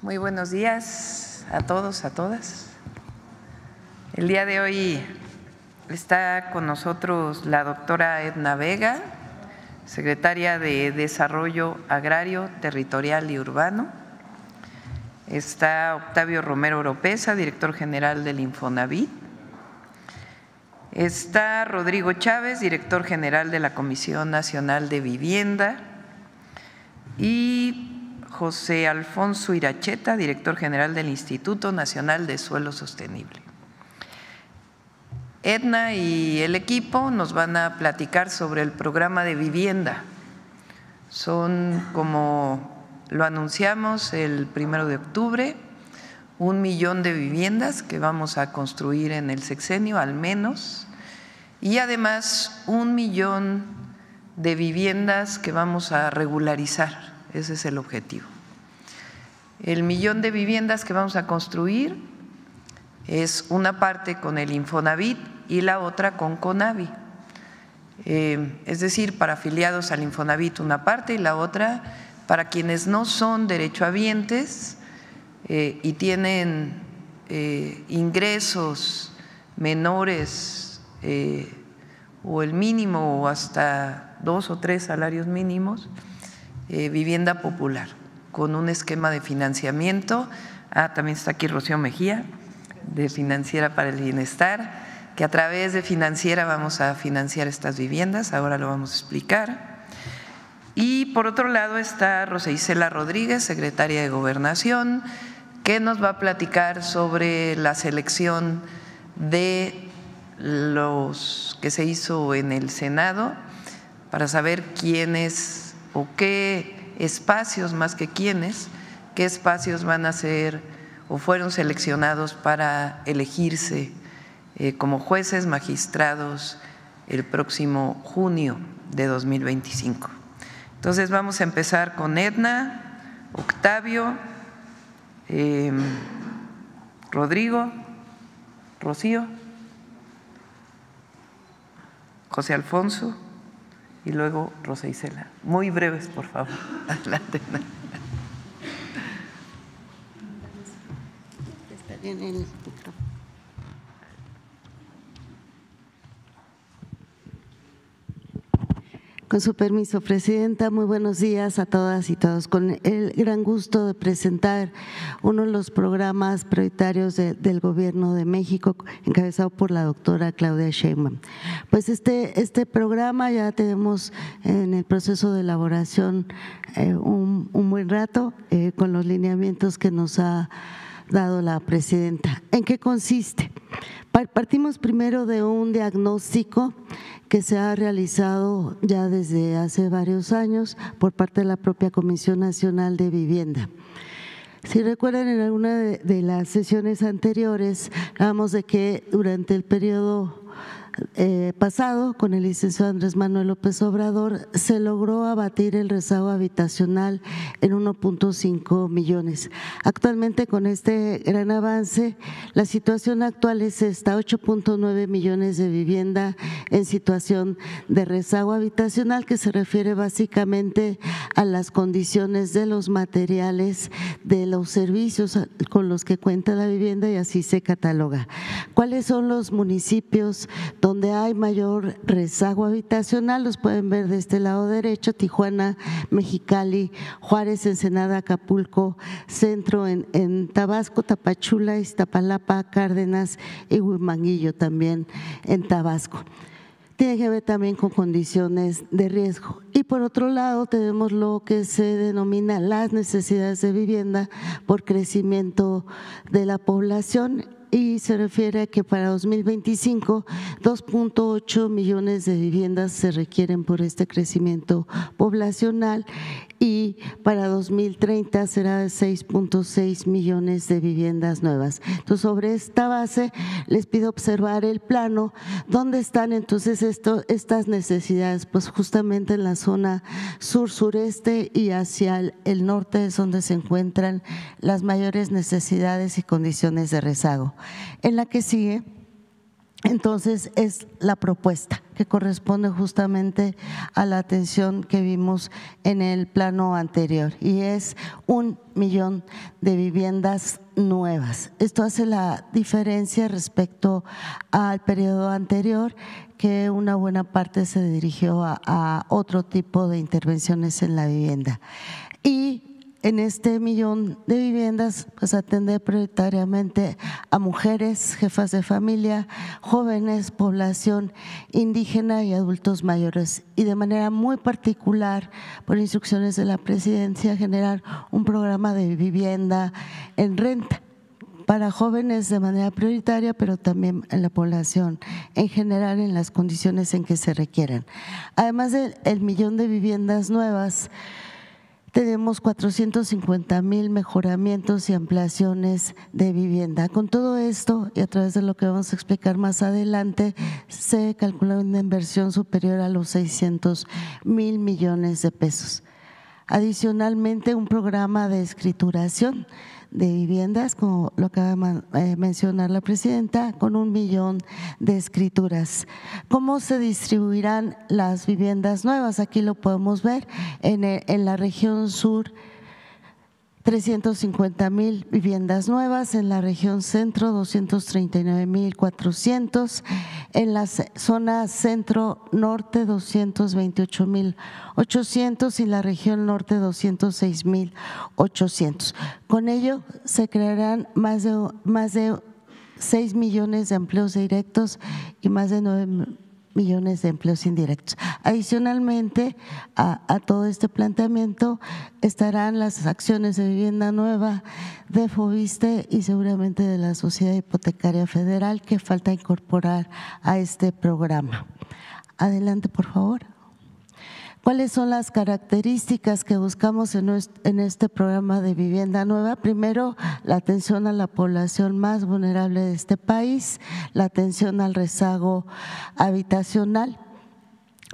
Muy buenos días a todos, a todas. El día de hoy está con nosotros la doctora Edna Vega, secretaria de Desarrollo Agrario, Territorial y Urbano. Está Octavio Romero Oropeza, director general del Infonavit. Está Rodrigo Chávez, director general de la Comisión Nacional de Vivienda. Y José Alfonso Iracheta, director general del Instituto Nacional de Suelo Sostenible. Edna y el equipo nos van a platicar sobre el programa de vivienda. Son, como lo anunciamos el 1 de octubre, 1 millón de viviendas que vamos a construir en el sexenio al menos, y además 1 millón de viviendas que vamos a regularizar. Ese es el objetivo. El 1 millón de viviendas que vamos a construir es una parte con el Infonavit y la otra con CONAVI. Es decir, para afiliados al Infonavit una parte y la otra para quienes no son derechohabientes y tienen ingresos menores o el mínimo o hasta 2 o 3 salarios mínimos. Vivienda popular, con un esquema de financiamiento. También está aquí Rocío Mejía, de Financiera para el Bienestar, que a través de Financiera vamos a financiar estas viviendas, ahora lo vamos a explicar. Y por otro lado está Rosa Isela Rodríguez, secretaria de Gobernación, que nos va a platicar sobre la selección de los que se hizo en el Senado para saber quiénes o qué espacios, más que quiénes, qué espacios van a ser o fueron seleccionados para elegirse como jueces magistrados el próximo junio de 2025. Entonces vamos a empezar con Edna, Octavio, Rodrigo, Rocío, José Alfonso y luego Rosa Isela. Muy breves, por favor. Adelante. Está bien el micrófono. Con su permiso, Presidenta, muy buenos días a todas y todos. Con el gran gusto de presentar uno de los programas prioritarios del Gobierno de México, encabezado por la doctora Claudia Sheinbaum. Pues este programa ya tenemos en el proceso de elaboración un buen rato con los lineamientos que nos ha dado la Presidenta. ¿En qué consiste? Partimos primero de un diagnóstico que se ha realizado ya desde hace varios años por parte de la propia Comisión Nacional de Vivienda. Si recuerdan, en alguna de las sesiones anteriores hablamos de que durante el periodo pasado, con el licenciado Andrés Manuel López Obrador, se logró abatir el rezago habitacional en 1.5 millones. Actualmente, con este gran avance, la situación actual es esta: 8.9 millones de vivienda en situación de rezago habitacional, que se refiere básicamente a las condiciones de los materiales, de los servicios con los que cuenta la vivienda, y así se cataloga. ¿Cuáles son los municipios donde hay mayor rezago habitacional? Los pueden ver de este lado derecho: Tijuana, Mexicali, Juárez, Ensenada, Acapulco, Centro en Tabasco, Tapachula, Iztapalapa, Cárdenas y Huimanguillo también en Tabasco. Tiene que ver también con condiciones de riesgo. Y por otro lado tenemos lo que se denomina las necesidades de vivienda por crecimiento de la población, y se refiere a que para 2025 2.8 millones de viviendas se requieren por este crecimiento poblacional, y para 2030 será de 6.6 millones de viviendas nuevas. Entonces, sobre esta base les pido observar el plano. ¿Dónde están entonces estas necesidades? Pues justamente en la zona sur-sureste y hacia el norte es donde se encuentran las mayores necesidades y condiciones de rezago. En la que sigue, entonces, es la propuesta. que corresponde justamente a la atención que vimos en el plano anterior, y es 1 millón de viviendas nuevas. Esto hace la diferencia respecto al periodo anterior, que una buena parte se dirigió a otro tipo de intervenciones en la vivienda. Y en este 1 millón de viviendas, pues atender prioritariamente a mujeres, jefas de familia, jóvenes, población indígena y adultos mayores. Y de manera muy particular, por instrucciones de la Presidencia, generar un programa de vivienda en renta para jóvenes de manera prioritaria, pero también en la población en general, en las condiciones en que se requieran. Además del 1 millón de viviendas nuevas, tenemos 450,000 mejoramientos y ampliaciones de vivienda. Con todo esto, y a través de lo que vamos a explicar más adelante, se calcula una inversión superior a los 600,000 millones de pesos. Adicionalmente, un programa de escrituración de viviendas, como lo acaba de mencionar la presidenta, con 1 millón de escrituras. ¿Cómo se distribuirán las viviendas nuevas? Aquí lo podemos ver en la región sur. 350,000 viviendas nuevas, en la región centro 239,400, en la zona centro-norte 228,800 y la región norte 206,800. Con ello se crearán más de 6 millones de empleos directos y más de 9 millones de empleos indirectos. Adicionalmente a todo este planteamiento estarán las acciones de vivienda nueva de FOBISTE y seguramente de la Sociedad Hipotecaria Federal, que falta incorporar a este programa. Adelante, por favor. ¿Cuáles son las características que buscamos en este programa de vivienda nueva? Primero, la atención a la población más vulnerable de este país, la atención al rezago habitacional,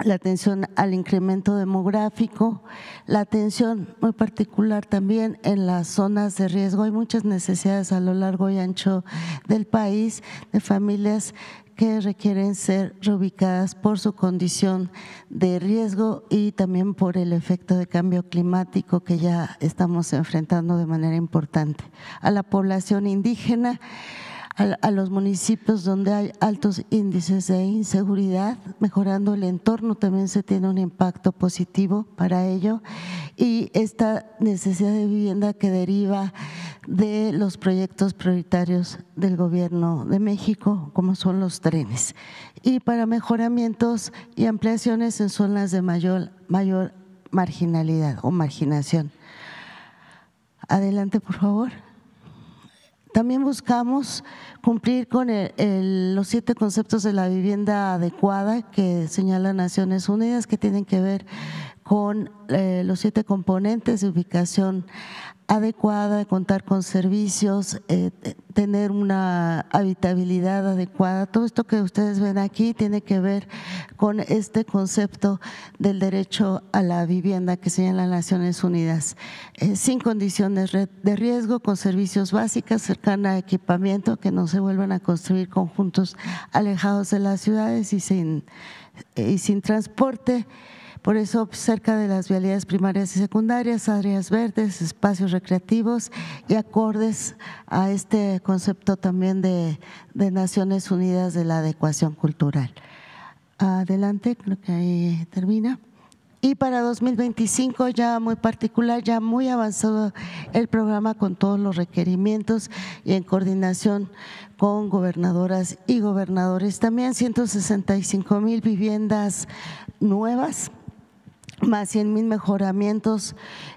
la atención al incremento demográfico, la atención muy particular también en las zonas de riesgo. Hay muchas necesidades a lo largo y ancho del país de familias que requieren ser reubicadas por su condición de riesgo y también por el efecto de cambio climático que ya estamos enfrentando de manera importante. A la población indígena, a los municipios donde hay altos índices de inseguridad, mejorando el entorno también se tiene un impacto positivo para ello, y esta necesidad de vivienda que deriva de los proyectos prioritarios del Gobierno de México, como son los trenes, y para mejoramientos y ampliaciones en zonas de mayor marginalidad o marginación. Adelante, por favor. También buscamos cumplir con los 7 conceptos de la vivienda adecuada que señala Naciones Unidas, que tienen que ver con los 7 componentes de ubicación adecuada, contar con servicios, tener una habitabilidad adecuada. Todo esto que ustedes ven aquí tiene que ver con este concepto del derecho a la vivienda que señala Naciones Unidas, sin condiciones de riesgo, con servicios básicos, cercana a equipamiento, que no se vuelvan a construir conjuntos alejados de las ciudades y sin transporte. Por eso, cerca de las vialidades primarias y secundarias, áreas verdes, espacios recreativos y acordes a este concepto también de Naciones Unidas de la adecuación cultural. Adelante, creo que ahí termina. Y para 2025 ya muy particular, ya muy avanzado el programa con todos los requerimientos y en coordinación con gobernadoras y gobernadores. También 165,000 viviendas nuevas, más 100,000 mejoramientos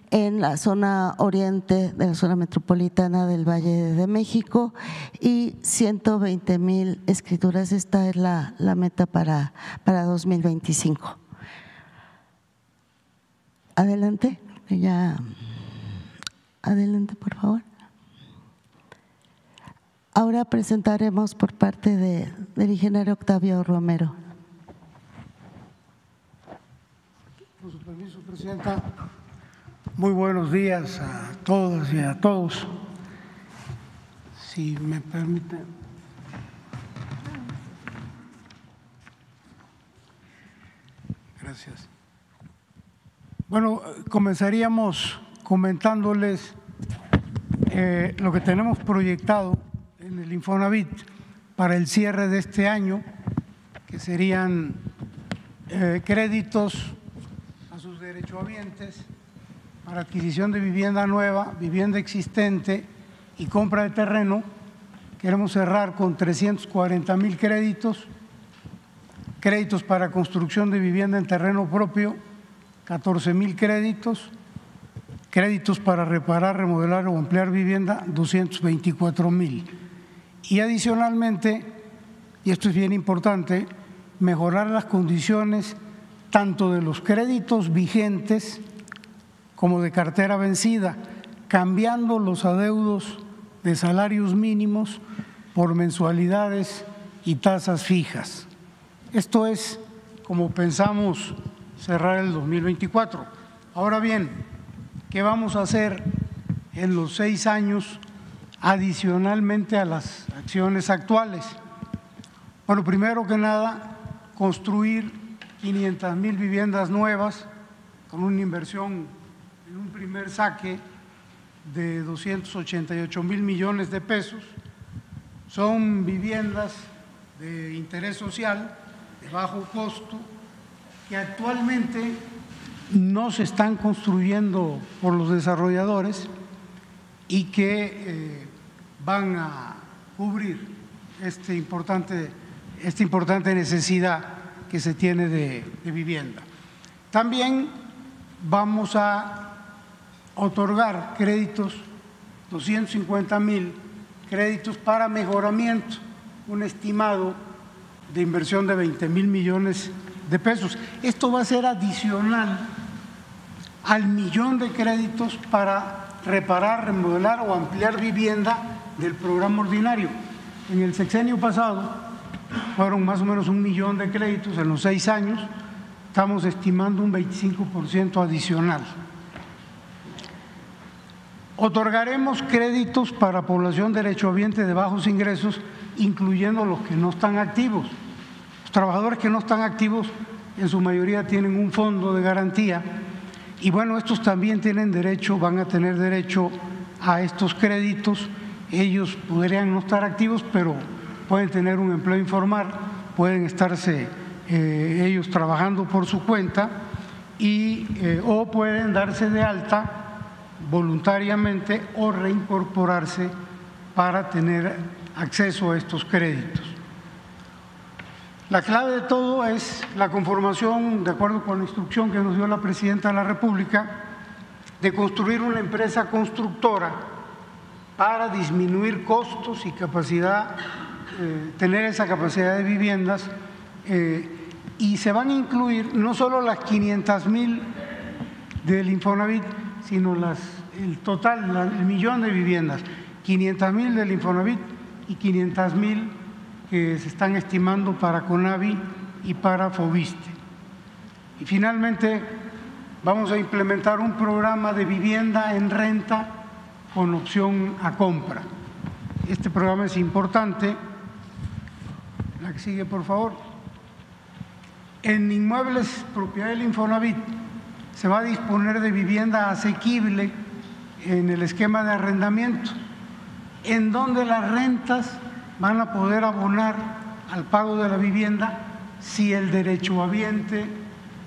en la zona oriente de la zona metropolitana del Valle de México y 120,000 escrituras. Esta es la meta para 2025. Adelante, adelante, por favor. Ahora presentaremos por parte del ingeniero Octavio Romero. Con su permiso, Presidenta. Muy buenos días a todas y a todos. Si me permiten. Gracias. Bueno, comenzaríamos comentándoles lo que tenemos proyectado en el Infonavit para el cierre de este año, que serían créditos a sus derechohabientes para adquisición de vivienda nueva, vivienda existente y compra de terreno. Queremos cerrar con 340,000 créditos, créditos para construcción de vivienda en terreno propio, 14,000 créditos, créditos para reparar, remodelar o ampliar vivienda, 224,000. Y adicionalmente, y esto es bien importante, mejorar las condiciones tanto de los créditos vigentes como de cartera vencida, cambiando los adeudos de salarios mínimos por mensualidades y tasas fijas. Esto es como pensamos cerrar el 2024. Ahora bien, ¿qué vamos a hacer en los 6 años adicionalmente a las acciones actuales? Bueno, primero que nada, construir 500,000 viviendas nuevas con una inversión en un primer saque de 288,000 millones de pesos. Son viviendas de interés social, de bajo costo, que actualmente no se están construyendo por los desarrolladores y que van a cubrir esta importante necesidad que se tiene de vivienda. También vamos a otorgar créditos, 250,000 créditos para mejoramiento, un estimado de inversión de 20,000 millones de pesos. Esto va a ser adicional al millón de créditos para reparar, remodelar o ampliar vivienda del programa ordinario. En el sexenio pasado fueron más o menos 1 millón de créditos en los 6 años, estamos estimando un 25% adicional. Otorgaremos créditos para población derechohabiente de bajos ingresos, incluyendo los que no están activos. Los trabajadores que no están activos en su mayoría tienen un fondo de garantía y bueno, estos también tienen derecho, van a tener derecho a estos créditos. Ellos podrían no estar activos, pero pueden tener un empleo informal, pueden estarse ellos trabajando por su cuenta o pueden darse de alta voluntariamente o reincorporarse para tener acceso a estos créditos. La clave de todo es la conformación, de acuerdo con la instrucción que nos dio la Presidenta de la República, de construir una empresa constructora para disminuir costos y capacidad, tener esa capacidad de viviendas, y se van a incluir no solo las 500,000 del Infonavit, sino el total, el millón de viviendas, 500,000 del Infonavit y 500,000 que se están estimando para CONAVI y para FOBISTE. Y finalmente vamos a implementar un programa de vivienda en renta con opción a compra. Este programa es importante. La que sigue, por favor. En inmuebles propiedad del Infonavit se va a disponer de vivienda asequible en el esquema de arrendamiento, en donde las rentas van a poder abonar al pago de la vivienda si el derechohabiente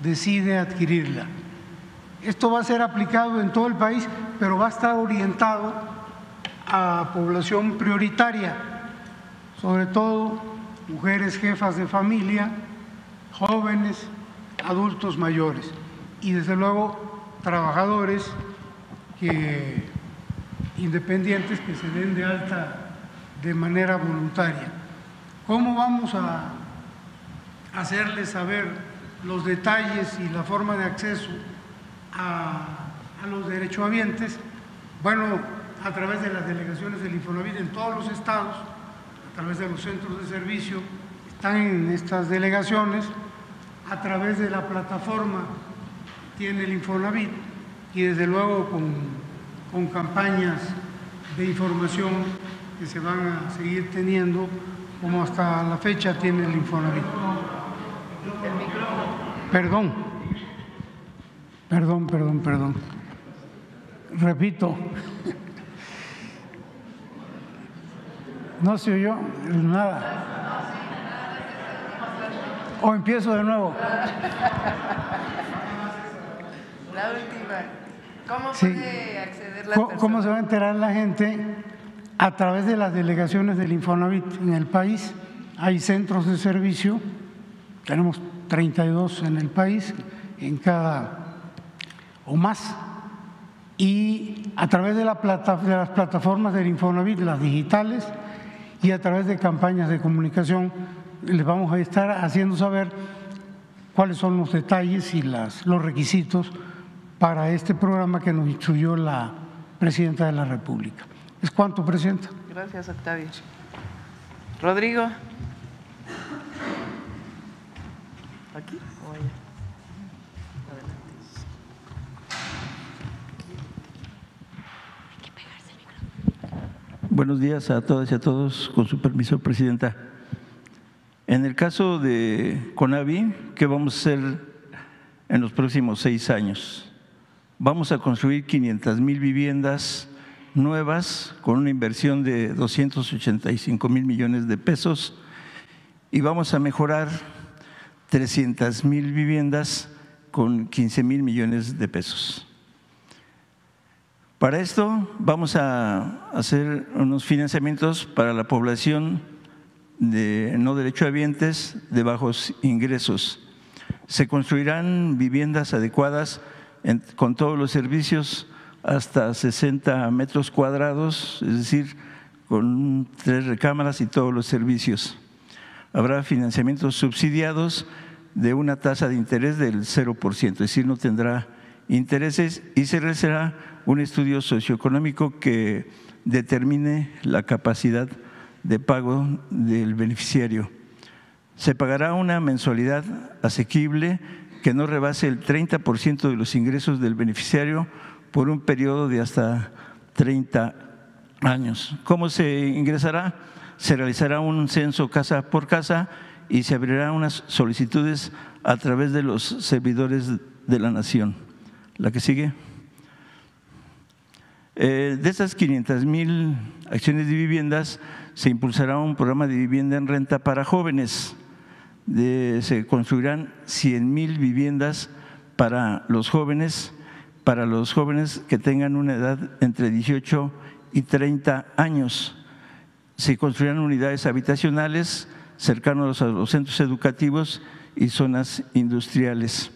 decide adquirirla. Esto va a ser aplicado en todo el país, pero va a estar orientado a población prioritaria, sobre todo mujeres jefas de familia, jóvenes, adultos mayores y desde luego trabajadores independientes que se den de alta de manera voluntaria. ¿Cómo vamos a hacerles saber los detalles y la forma de acceso a los derechohabientes? Bueno, a través de las delegaciones del Infonavit en todos los estados, a través de los centros de servicio, están en estas delegaciones, a través de la plataforma que tiene el Infonavit y desde luego con campañas de información que se van a seguir teniendo como hasta la fecha tiene el Infonavit. El micrófono. Perdón. Repito. No se oyó nada. ¿O empiezo de nuevo? La última. ¿Cómo puede acceder la persona? ¿Cómo se va a enterar la gente? A través de las delegaciones del Infonavit en el país. Hay centros de servicio, tenemos 32 en el país, en cada o más. Y a través de las plataformas del Infonavit, las digitales, y a través de campañas de comunicación, les vamos a estar haciendo saber cuáles son los detalles y los requisitos para este programa que nos instruyó la Presidenta de la República. ¿Es cuánto, Presidenta? Gracias, Octavio. Rodrigo. ¿Aquí o allá? Buenos días a todas y a todos. Con su permiso, Presidenta. En el caso de CONAVI, ¿qué vamos a hacer en los próximos 6 años? Vamos a construir 500,000 viviendas nuevas con una inversión de 285,000 millones de pesos y vamos a mejorar 300,000 viviendas con 15,000 millones de pesos. Para esto vamos a hacer unos financiamientos para la población de no derechohabientes de bajos ingresos. Se construirán viviendas adecuadas con todos los servicios hasta 60 metros cuadrados, es decir, con 3 recámaras y todos los servicios. Habrá financiamientos subsidiados de una tasa de interés del 0%, es decir, no tendrá intereses y se realizará un estudio socioeconómico que determine la capacidad de pago del beneficiario. Se pagará una mensualidad asequible que no rebase el 30% de los ingresos del beneficiario por un periodo de hasta 30 años. ¿Cómo se ingresará? Se realizará un censo casa por casa y se abrirán unas solicitudes a través de los servidores de la Nación. La que sigue. De estas 500,000 acciones de viviendas, se impulsará un programa de vivienda en renta para jóvenes. Se construirán 100,000 viviendas para los jóvenes que tengan una edad entre 18 y 30 años. Se construirán unidades habitacionales cercanos a los centros educativos y zonas industriales.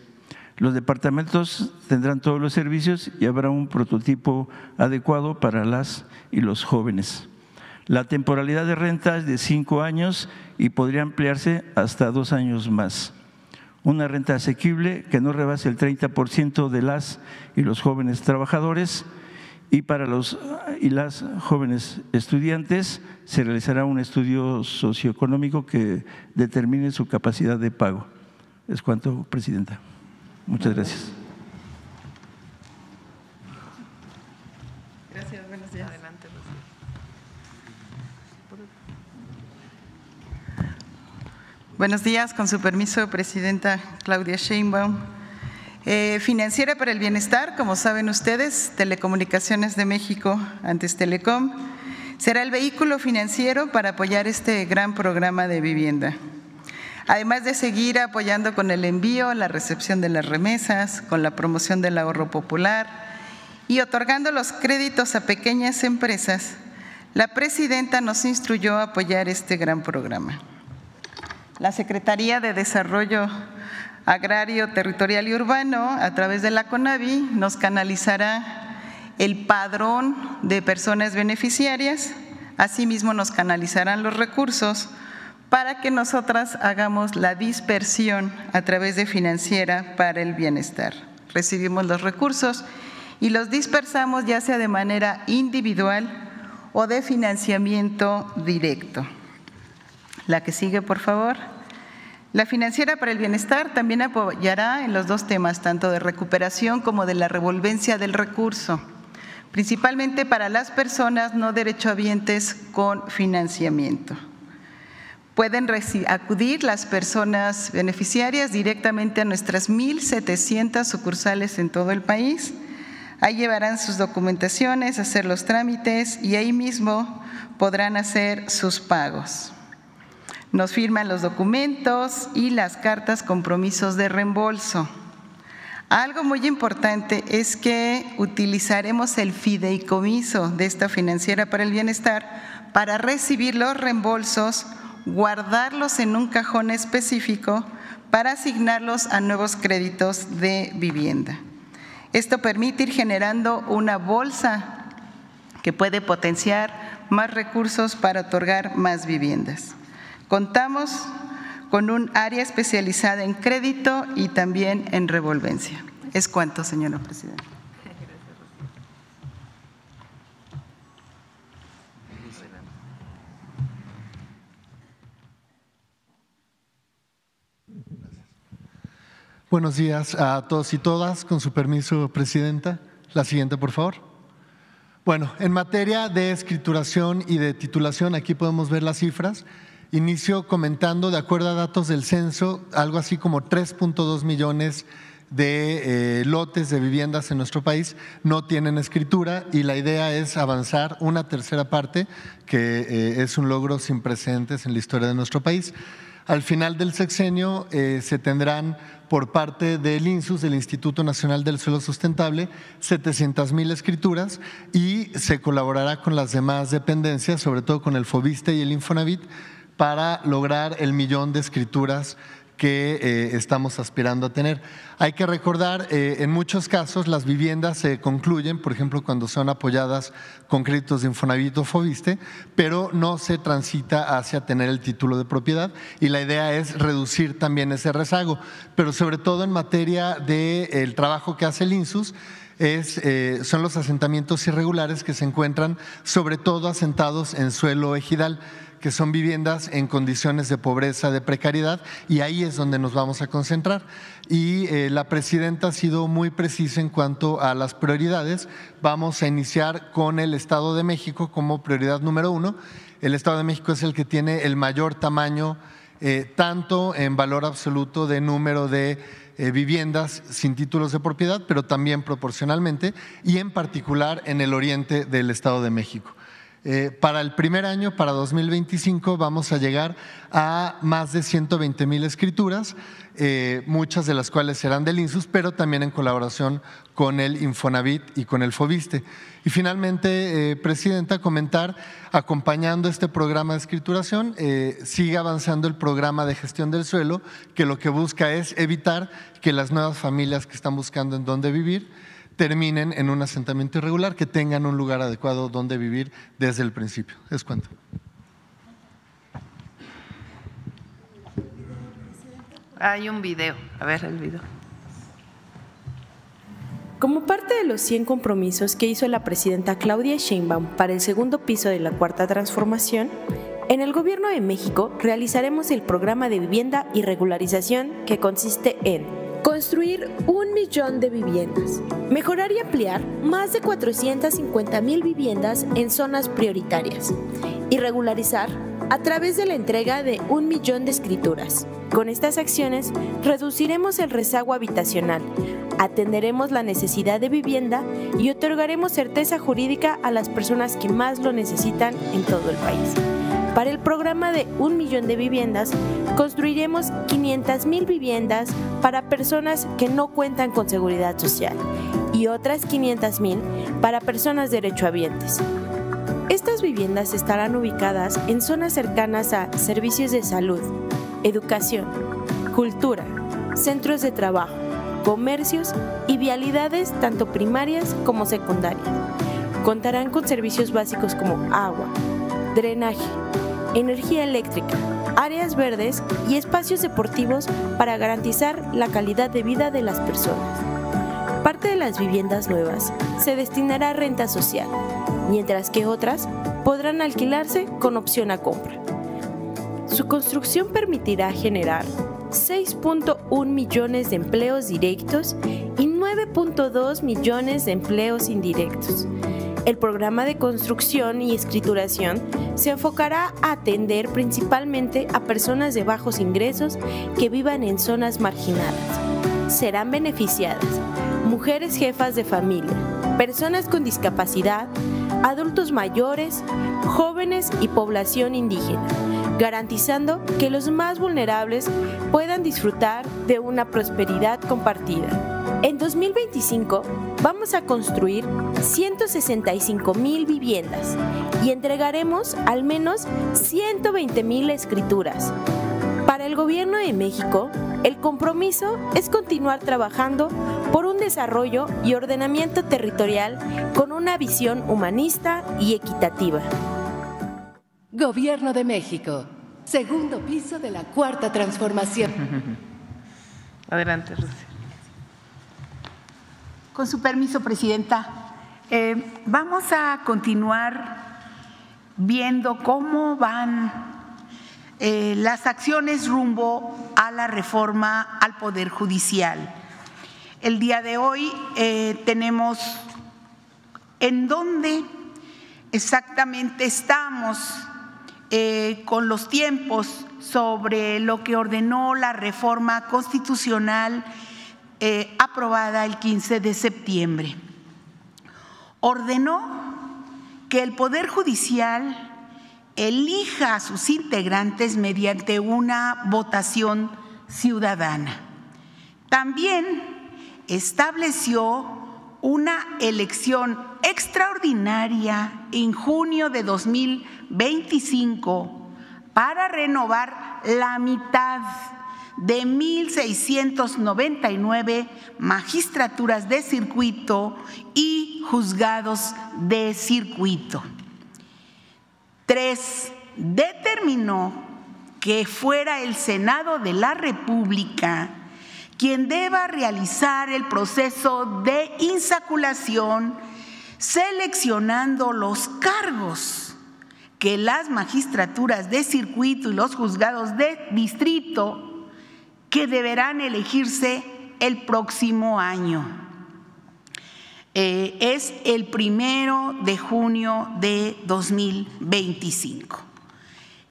Los departamentos tendrán todos los servicios y habrá un prototipo adecuado para las y los jóvenes. La temporalidad de renta es de 5 años y podría ampliarse hasta 2 años más. Una renta asequible que no rebase el 30% de las y los jóvenes trabajadores, y para los y las jóvenes estudiantes se realizará un estudio socioeconómico que determine su capacidad de pago. Es cuanto, Presidenta. Muchas gracias. Gracias, buenos días. Adelante, Buenos días, con su permiso, Presidenta Claudia Sheinbaum. Financiera para el Bienestar, como saben ustedes, Telecomunicaciones de México, antes Telecom, será el vehículo financiero para apoyar este gran programa de vivienda. Además de seguir apoyando con el envío, la recepción de las remesas, con la promoción del ahorro popular y otorgando los créditos a pequeñas empresas, la Presidenta nos instruyó a apoyar este gran programa. La Secretaría de Desarrollo Agrario, Territorial y Urbano, a través de la CONAVI, nos canalizará el padrón de personas beneficiarias, asimismo nos canalizarán los recursos para que nosotras hagamos la dispersión a través de Financiera para el Bienestar. Recibimos los recursos y los dispersamos ya sea de manera individual o de financiamiento directo. La que sigue, por favor. La Financiera para el Bienestar también apoyará en los 2 temas, tanto de recuperación como de la revolvencia del recurso, principalmente para las personas no derechohabientes con financiamiento. Pueden acudir las personas beneficiarias directamente a nuestras 1,700 sucursales en todo el país. Ahí llevarán sus documentaciones, hacer los trámites y ahí mismo podrán hacer sus pagos. Nos firman los documentos y las cartas compromisos de reembolso. Algo muy importante es que utilizaremos el fideicomiso de esta Financiera para el Bienestar para recibir los reembolsos, guardarlos en un cajón específico para asignarlos a nuevos créditos de vivienda. Esto permite ir generando una bolsa que puede potenciar más recursos para otorgar más viviendas. Contamos con un área especializada en crédito y también en revolvencia. Es cuanto, señora presidenta. Buenos días a todos y todas. Con su permiso, presidenta. La siguiente, por favor. Bueno, en materia de escrituración y de titulación, aquí podemos ver las cifras. Inicio comentando, de acuerdo a datos del censo, algo así como 3.2 millones de lotes de viviendas en nuestro país no tienen escritura y la idea es avanzar una tercera parte, que es un logro sin precedentes en la historia de nuestro país. Al final del sexenio se tendrán por parte del INSUS, del Instituto Nacional del Suelo Sustentable, 700,000 escrituras y se colaborará con las demás dependencias, sobre todo con el FOBISTE y el Infonavit, para lograr el 1,000,000 de escrituras que estamos aspirando a tener. Hay que recordar, en muchos casos las viviendas se concluyen, por ejemplo, cuando son apoyadas con créditos de Infonavit o FOBISTE, pero no se transita hacia tener el título de propiedad y la idea es reducir también ese rezago, pero sobre todo en materia del trabajo que hace el INSUS, son los asentamientos irregulares que se encuentran sobre todo asentados en suelo ejidal, que son viviendas en condiciones de pobreza, de precariedad, y ahí es donde nos vamos a concentrar. Y la presidenta ha sido muy precisa en cuanto a las prioridades. Vamos a iniciar con el Estado de México como prioridad número 1. El Estado de México es el que tiene el mayor tamaño, tanto en valor absoluto de número de viviendas sin títulos de propiedad, pero también proporcionalmente, y en particular en el oriente del Estado de México. Para el primer año, para 2025, vamos a llegar a más de 120,000 escrituras, muchas de las cuales serán del INSUS, pero también en colaboración con el Infonavit y con el FOBISTE. Y finalmente, presidenta, comentar, acompañando este programa de escrituración, sigue avanzando el programa de gestión del suelo, que lo que busca es evitar que las nuevas familias que están buscando en dónde vivir terminen en un asentamiento irregular, que tengan un lugar adecuado donde vivir desde el principio. Es cuanto. Hay un video, a ver el video. Como parte de los 100 compromisos que hizo la presidenta Claudia Sheinbaum para el segundo piso de la Cuarta Transformación, en el Gobierno de México realizaremos el programa de vivienda y regularización, que consiste en construir 1,000,000 de viviendas, mejorar y ampliar más de 450,000 viviendas en zonas prioritarias y regularizar a través de la entrega de 1,000,000 de escrituras. Con estas acciones reduciremos el rezago habitacional, atenderemos la necesidad de vivienda y otorgaremos certeza jurídica a las personas que más lo necesitan en todo el país. Para el programa de 1,000,000 de viviendas, construiremos 500,000 viviendas para personas que no cuentan con seguridad social y otras 500,000 para personas derechohabientes. Estas viviendas estarán ubicadas en zonas cercanas a servicios de salud, educación, cultura, centros de trabajo, comercios y vialidades tanto primarias como secundarias. Contarán con servicios básicos como agua, drenaje, energía eléctrica, áreas verdes y espacios deportivos para garantizar la calidad de vida de las personas. Parte de las viviendas nuevas se destinará a renta social, mientras que otras podrán alquilarse con opción a compra. Su construcción permitirá generar 6.1 millones de empleos directos y 9.2 millones de empleos indirectos. El programa de construcción y escrituración se enfocará a atender principalmente a personas de bajos ingresos que vivan en zonas marginadas. Serán beneficiadas mujeres jefas de familia, personas con discapacidad, adultos mayores, jóvenes y población indígena, garantizando que los más vulnerables puedan disfrutar de una prosperidad compartida. En 2025 vamos a construir 165,000 viviendas y entregaremos al menos 120,000 escrituras. Para el Gobierno de México, el compromiso es continuar trabajando por un desarrollo y ordenamiento territorial con una visión humanista y equitativa. Gobierno de México, segundo piso de la Cuarta Transformación. Adelante, Rusia. Con su permiso, Presidenta, vamos a continuar viendo cómo van las acciones rumbo a la reforma al Poder Judicial. El día de hoy tenemos en dónde exactamente estamos con los tiempos sobre lo que ordenó la reforma constitucional aprobada el 15 de septiembre. Ordenó que el Poder Judicial elija a sus integrantes mediante una votación ciudadana. También estableció una elección extraordinaria en junio de 2025 para renovar la mitad de 1,699 magistraturas de circuito y juzgados de circuito. 3. Determinó que fuera el Senado de la República quien deba realizar el proceso de insaculación, seleccionando los cargos que las magistraturas de circuito y los juzgados de distrito que deberán elegirse el próximo año. Es el 1 de junio de 2025.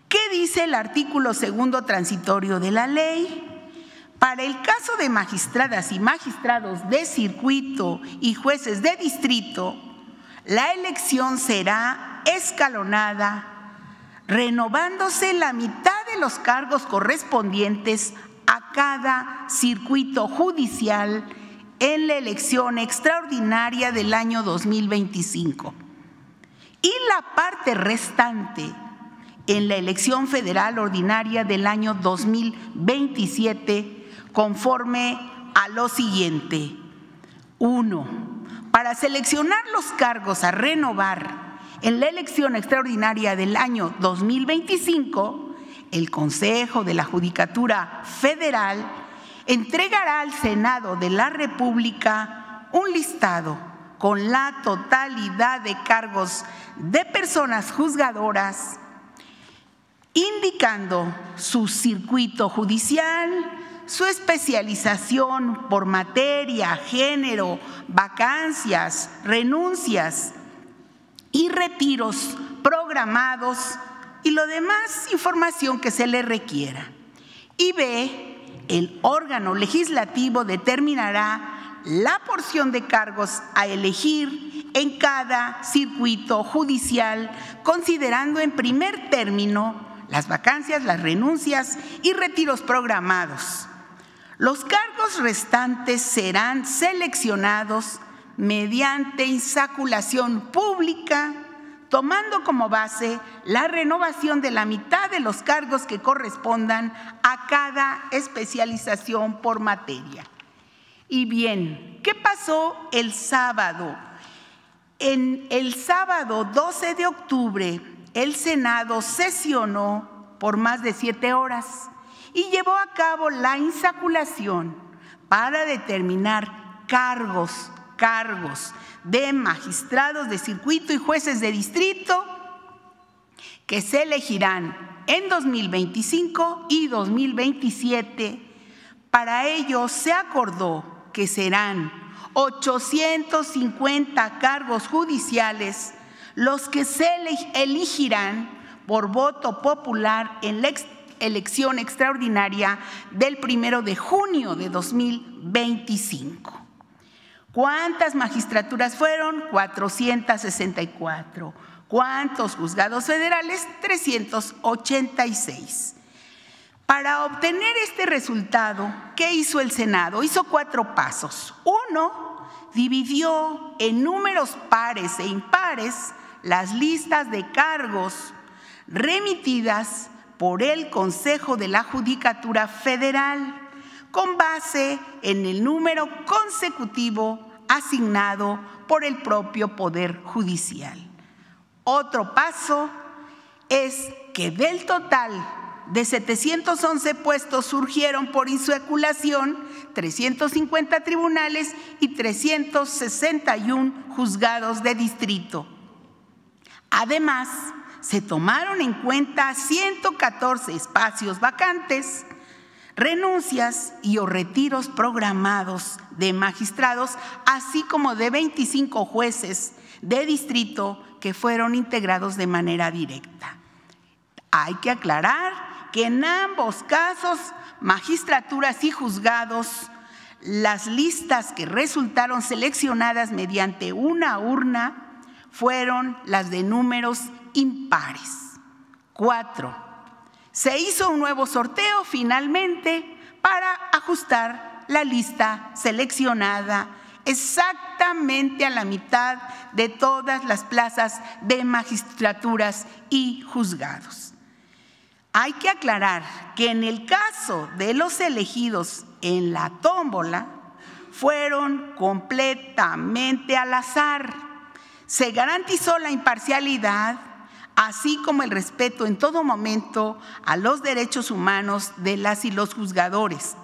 ¿Qué dice el artículo 2 transitorio de la ley? Para el caso de magistradas y magistrados de circuito y jueces de distrito, la elección será escalonada, renovándose la mitad de los cargos correspondientes a cada circuito judicial en la elección extraordinaria del año 2025 y la parte restante en la elección federal ordinaria del año 2027 conforme a lo siguiente. 1. Para seleccionar los cargos a renovar en la elección extraordinaria del año 2025, el Consejo de la Judicatura Federal entregará al Senado de la República un listado con la totalidad de cargos de personas juzgadoras, indicando su circuito judicial, su especialización por materia, género, vacancias, renuncias y retiros programados y lo demás información que se le requiera. Y B, el órgano legislativo determinará la porción de cargos a elegir en cada circuito judicial, considerando en primer término las vacancias, las renuncias y retiros programados. Los cargos restantes serán seleccionados mediante insaculación pública, tomando como base la renovación de la mitad de los cargos que correspondan a cada especialización por materia. Y bien, ¿qué pasó el sábado? En el sábado 12 de octubre, el Senado sesionó por más de 7 horas y llevó a cabo la insaculación para determinar cargos de magistrados de circuito y jueces de distrito que se elegirán en 2025 y 2027. Para ello se acordó que serán 850 cargos judiciales los que se elegirán por voto popular en la elección extraordinaria del 1 de junio de 2025. ¿Cuántas magistraturas fueron? 464. ¿Cuántos juzgados federales? 386. Para obtener este resultado, ¿qué hizo el Senado? Hizo 4 pasos. 1, dividió en números pares e impares las listas de cargos remitidas por el Consejo de la Judicatura Federal con base en el número consecutivo asignado por el propio Poder Judicial. Otro paso es que del total de 711 puestos surgieron por insaculación 350 tribunales y 361 juzgados de distrito. Además, se tomaron en cuenta 114 espacios vacantes, renuncias y o retiros programados de magistrados, así como de 25 jueces de distrito que fueron integrados de manera directa. Hay que aclarar que en ambos casos, magistraturas y juzgados, las listas que resultaron seleccionadas mediante una urna fueron las de números impares. 4. Se hizo un nuevo sorteo finalmente para ajustar la lista seleccionada exactamente a la mitad de todas las plazas de magistraturas y juzgados. Hay que aclarar que en el caso de los elegidos en la tómbola fueron completamente al azar. Se garantizó la imparcialidad, así como el respeto en todo momento a los derechos humanos de las y los juzgadores.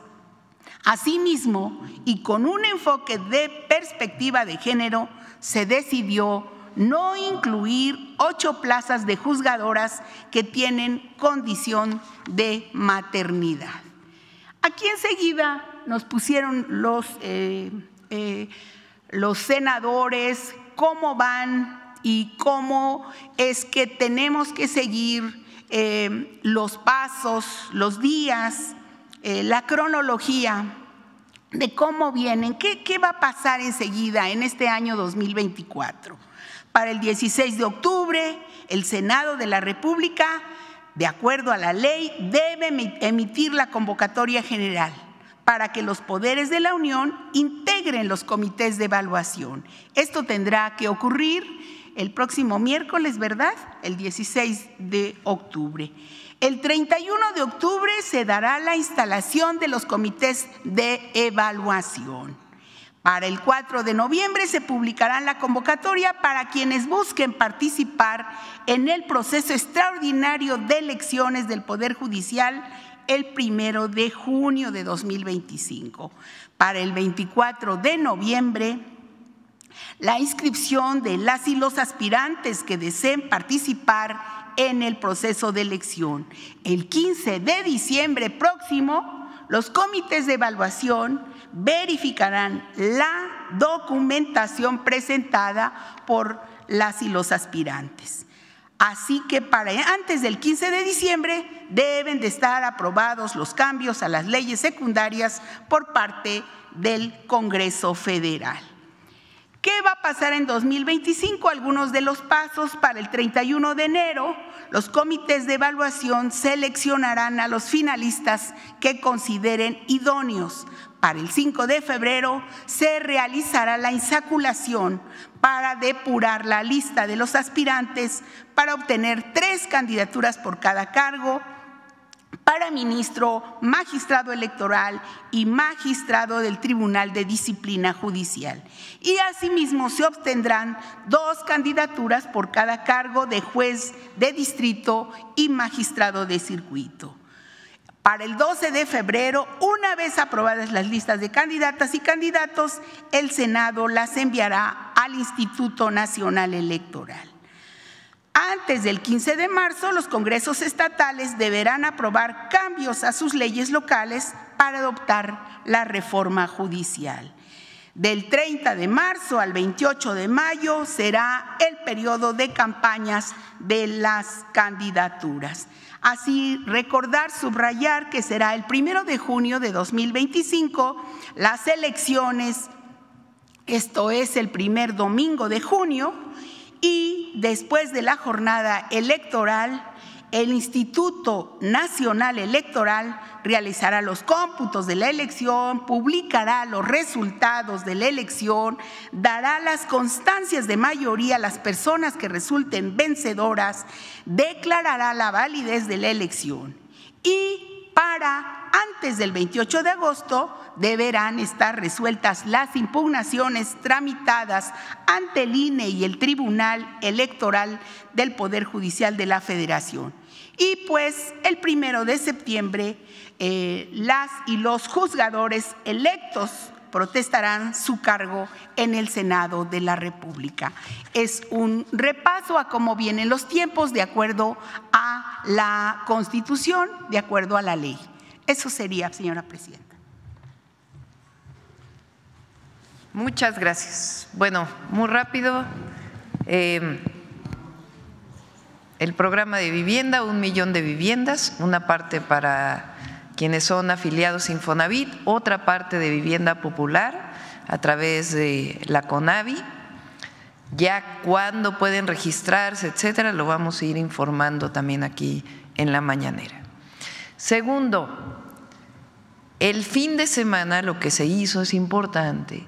Asimismo, y con un enfoque de perspectiva de género, se decidió no incluir 8 plazas de juzgadoras que tienen condición de maternidad. Aquí enseguida nos pusieron los senadores, cómo van y cómo es que tenemos que seguir los pasos, los días, la cronología de cómo vienen, qué va a pasar enseguida en este año 2024. Para el 16 de octubre, el Senado de la República, de acuerdo a la ley, debe emitir la convocatoria general para que los poderes de la Unión integren los comités de evaluación. Esto tendrá que ocurrir el próximo miércoles, ¿verdad? El 16 de octubre. El 31 de octubre se dará la instalación de los comités de evaluación. Para el 4 de noviembre se publicará la convocatoria para quienes busquen participar en el proceso extraordinario de elecciones del Poder Judicial el 1 de junio de 2025. Para el 24 de noviembre, la inscripción de las y los aspirantes que deseen participar en el proceso de elección. El 15 de diciembre próximo, los comités de evaluación verificarán la documentación presentada por las y los aspirantes. Así que antes del 15 de diciembre deben de estar aprobados los cambios a las leyes secundarias por parte del Congreso Federal. ¿Qué va a pasar en 2025? Algunos de los pasos. Para el 31 de enero, los comités de evaluación seleccionarán a los finalistas que consideren idóneos. Para el 5 de febrero se realizará la insaculación para depurar la lista de los aspirantes para obtener 3 candidaturas por cada cargo para ministro, magistrado electoral y magistrado del Tribunal de Disciplina Judicial. Y asimismo se obtendrán 2 candidaturas por cada cargo de juez de distrito y magistrado de circuito. Para el 12 de febrero, una vez aprobadas las listas de candidatas y candidatos, el Senado las enviará al Instituto Nacional Electoral. Antes del 15 de marzo, los congresos estatales deberán aprobar cambios a sus leyes locales para adoptar la reforma judicial. Del 30 de marzo al 28 de mayo será el periodo de campañas de las candidaturas. Así, recordar, subrayar que será el 1 de junio de 2025 las elecciones, esto es el primer domingo de junio, y después de la jornada electoral, el Instituto Nacional Electoral realizará los cómputos de la elección, publicará los resultados de la elección, dará las constancias de mayoría a las personas que resulten vencedoras, declarará la validez de la elección y para antes del 28 de agosto deberán estar resueltas las impugnaciones tramitadas ante el INE y el Tribunal Electoral del Poder Judicial de la Federación. Y pues el 1 de septiembre las y los juzgadores electos protestarán su cargo en el Senado de la República. Es un repaso a cómo vienen los tiempos de acuerdo a la Constitución, de acuerdo a la ley. Eso sería, señora presidenta. Muchas gracias. Bueno, muy rápido. El programa de vivienda, 1 millón de viviendas, una parte para quienes son afiliados Infonavit, otra parte de vivienda popular a través de la CONAVI. Ya cuándo pueden registrarse, etcétera, lo vamos a ir informando también aquí en la mañanera. Segundo, el fin de semana lo que se hizo es importante,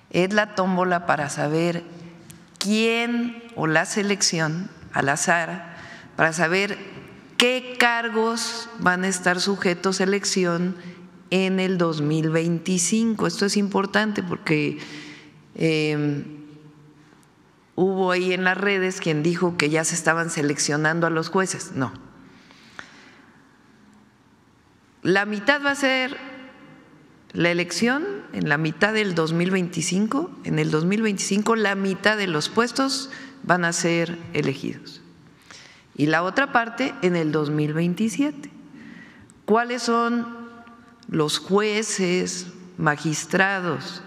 es la tómbola para saber quién o la selección al azar, para saber qué cargos van a estar sujetos a elección en el 2025. Esto es importante porque hubo ahí en las redes quien dijo que ya se estaban seleccionando a los jueces. No. La mitad va a ser la elección en la mitad del 2025. En el 2025 la mitad de los puestos van a ser elegidos y la otra parte en el 2027. ¿Cuáles son los jueces, magistrados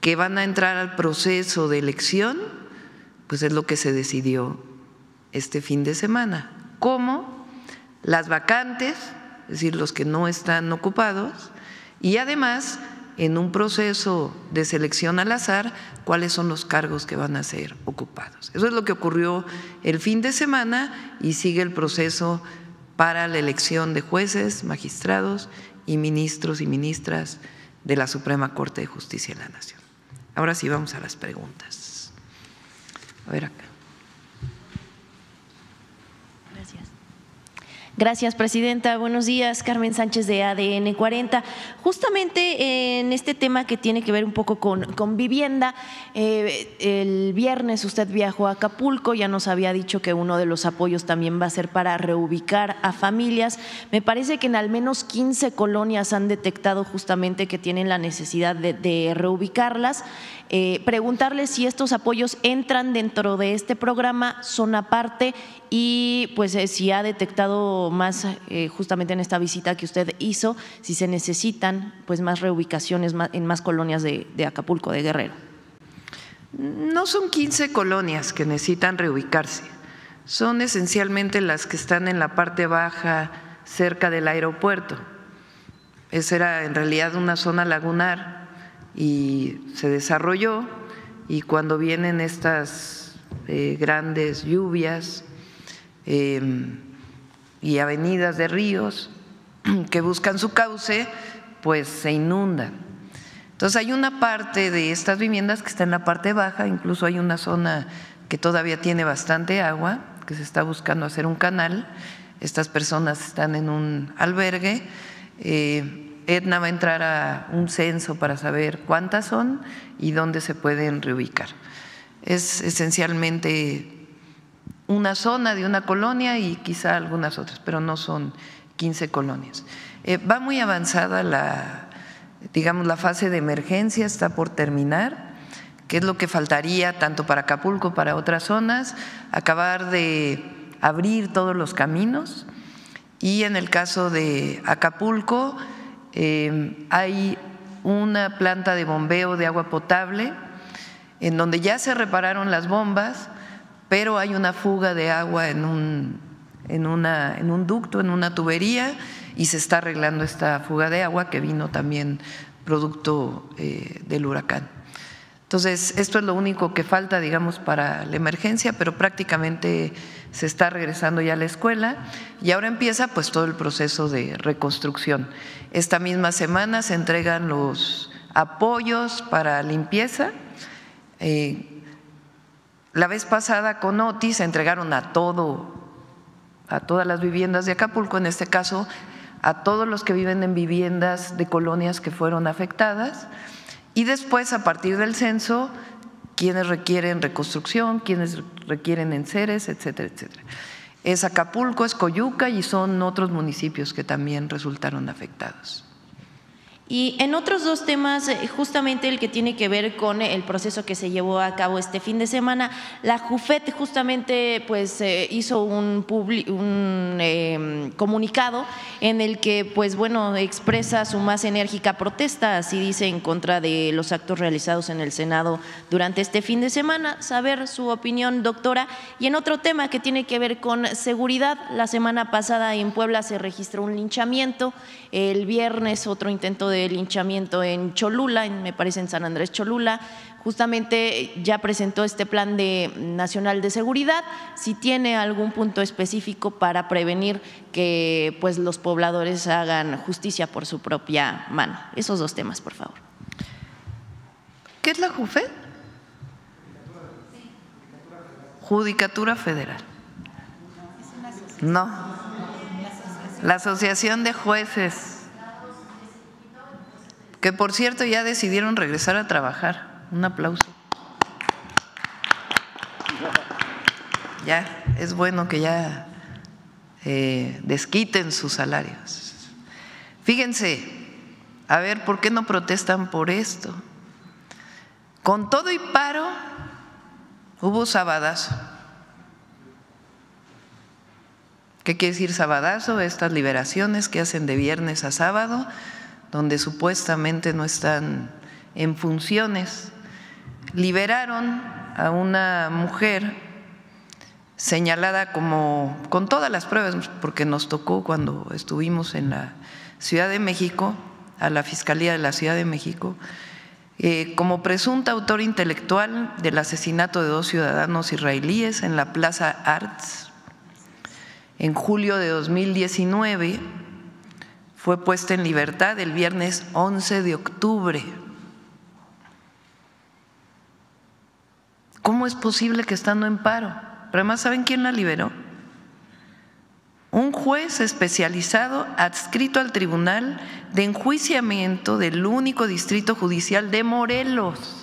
que van a entrar al proceso de elección? Pues es lo que se decidió este fin de semana. ¿Cómo? Las vacantes, es decir, los que no están ocupados, y además en un proceso de selección al azar, cuáles son los cargos que van a ser ocupados. Eso es lo que ocurrió el fin de semana y sigue el proceso para la elección de jueces, magistrados y ministros y ministras de la Suprema Corte de Justicia de la Nación. Ahora sí vamos a las preguntas. A ver acá. Gracias, presidenta. Buenos días, Carmen Sánchez de ADN 40. Justamente en este tema que tiene que ver un poco con vivienda, el viernes usted viajó a Acapulco, ya nos había dicho que uno de los apoyos también va a ser para reubicar a familias. Me parece que en al menos 15 colonias han detectado justamente que tienen la necesidad de reubicarlas. Preguntarle si estos apoyos entran dentro de este programa, son aparte, y pues si ha detectado más justamente en esta visita que usted hizo, si se necesitan pues más reubicaciones en más colonias de Acapulco, de Guerrero. No son 15 colonias que necesitan reubicarse, son esencialmente las que están en la parte baja cerca del aeropuerto. Esa era en realidad una zona lagunar y se desarrolló, y cuando vienen estas grandes lluvias y avenidas de ríos que buscan su cauce, pues se inundan. Entonces hay una parte de estas viviendas que está en la parte baja, incluso hay una zona que todavía tiene bastante agua, que se está buscando hacer un canal. Estas personas están en un albergue. Edna va a entrar a un censo para saber cuántas son y dónde se pueden reubicar. Es esencialmente una zona de una colonia y quizá algunas otras, pero no son 15 colonias. Va muy avanzada la fase de emergencia, está por terminar, que es lo que faltaría tanto para Acapulco, para otras zonas, acabar de abrir todos los caminos, y en el caso de Acapulco hay una planta de bombeo de agua potable en donde ya se repararon las bombas, pero hay una fuga de agua en un ducto, en una tubería, y se está arreglando esta fuga de agua que vino también producto del huracán. Entonces, esto es lo único que falta, digamos, para la emergencia, pero prácticamente se está regresando ya a la escuela y ahora empieza pues todo el proceso de reconstrucción. Esta misma semana se entregan los apoyos para limpieza. La vez pasada con OTI se entregaron a todas las viviendas de Acapulco, en este caso a todos los que viven en viviendas de colonias que fueron afectadas. Y después, a partir del censo, quienes requieren reconstrucción, quienes requieren enseres, etcétera, etcétera. Es Acapulco, es Coyuca y son otros municipios que también resultaron afectados. Y en otros dos temas, justamente el que tiene que ver con el proceso que se llevó a cabo este fin de semana, la JUFET justamente pues hizo un comunicado en el que pues bueno expresa su más enérgica protesta, así dice, en contra de los actos realizados en el Senado durante este fin de semana. Saber su opinión, doctora. Y en otro tema que tiene que ver con seguridad, la semana pasada en Puebla se registró un linchamiento, el viernes otro intento de linchamiento en Cholula, me parece en San Andrés Cholula. Justamente ya presentó este plan nacional de seguridad. Si tiene algún punto específico para prevenir que pues los pobladores hagan justicia por su propia mano. Esos dos temas, por favor. ¿Qué es la JUFED? Judicatura Federal. No, la Asociación de Jueces, que por cierto ya decidieron regresar a trabajar. Un aplauso. Ya, es bueno que ya desquiten sus salarios. Fíjense, a ver, ¿por qué no protestan por esto? Con todo y paro, hubo sabadazo. ¿Qué quiere decir sabadazo? Estas liberaciones que hacen de viernes a sábado, donde supuestamente no están en funciones. Liberaron a una mujer señalada como, con todas las pruebas, porque nos tocó cuando estuvimos en la Ciudad de México, a la Fiscalía de la Ciudad de México, como presunta autora intelectual del asesinato de 2 ciudadanos israelíes en la Plaza Arts. En julio de 2019 fue puesta en libertad el viernes 11 de octubre. ¿Cómo es posible que estando en paro? Pero además, ¿saben quién la liberó? Un juez especializado adscrito al Tribunal de Enjuiciamiento del único distrito judicial de Morelos.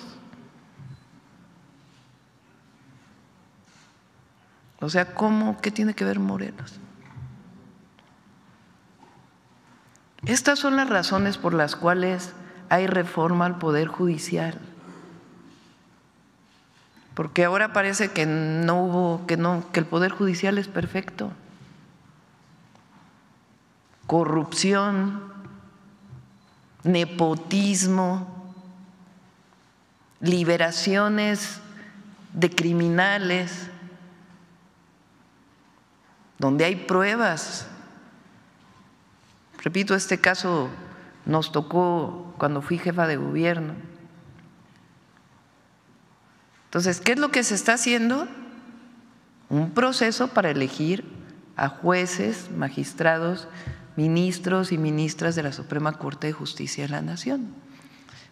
O sea, ¿cómo? ¿Qué tiene que ver Morelos? Estas son las razones por las cuales hay reforma al Poder Judicial. Porque ahora parece que que el Poder Judicial es perfecto. Corrupción, nepotismo, liberaciones de criminales, donde hay pruebas. Repito, este caso nos tocó cuando fui jefa de gobierno. Entonces, ¿qué es lo que se está haciendo? Un proceso para elegir a jueces, magistrados, ministros y ministras de la Suprema Corte de Justicia de la Nación.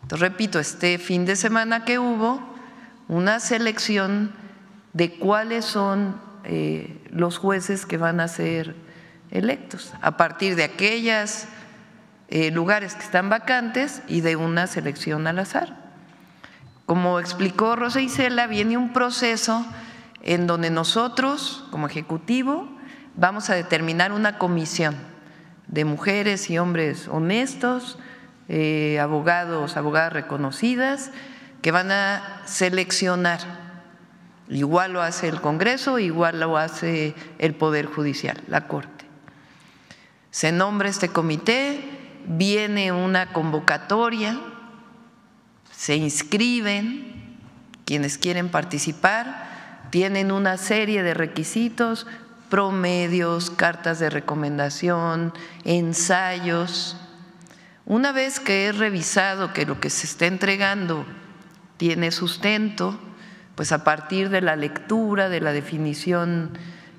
Entonces, repito, este fin de semana que hubo una selección de cuáles son los jueces que van a ser electos, a partir de aquellos lugares que están vacantes y de una selección al azar. Como explicó Rosa Isela, viene un proceso en donde nosotros, como Ejecutivo, vamos a determinar una comisión de mujeres y hombres honestos, abogados, abogadas reconocidas, que van a seleccionar. Igual lo hace el Congreso, igual lo hace el Poder Judicial, la Corte. Se nombra este comité, viene una convocatoria se inscriben quienes quieren participar, tienen una serie de requisitos, promedios, cartas de recomendación, ensayos. Una vez que es revisado que lo que se está entregando tiene sustento, pues a partir de la lectura, de la definición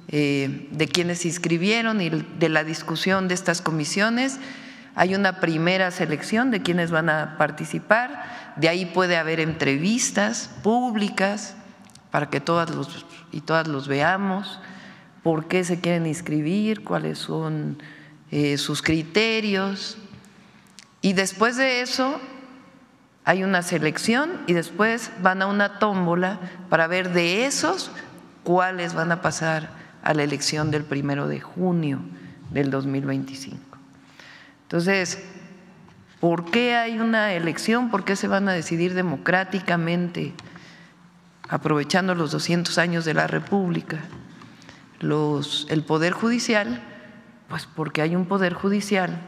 de quienes se inscribieron y de la discusión de estas comisiones, hay una primera selección de quienes van a participar. De ahí puede haber entrevistas públicas para que todas los veamos, por qué se quieren inscribir, cuáles son sus criterios. Y después de eso hay una selección y después van a una tómbola para ver de esos cuáles van a pasar a la elección del 1 de junio del 2025. Entonces, ¿por qué hay una elección? ¿Por qué se van a decidir democráticamente, aprovechando los 200 años de la República, el Poder Judicial? Pues porque hay un Poder Judicial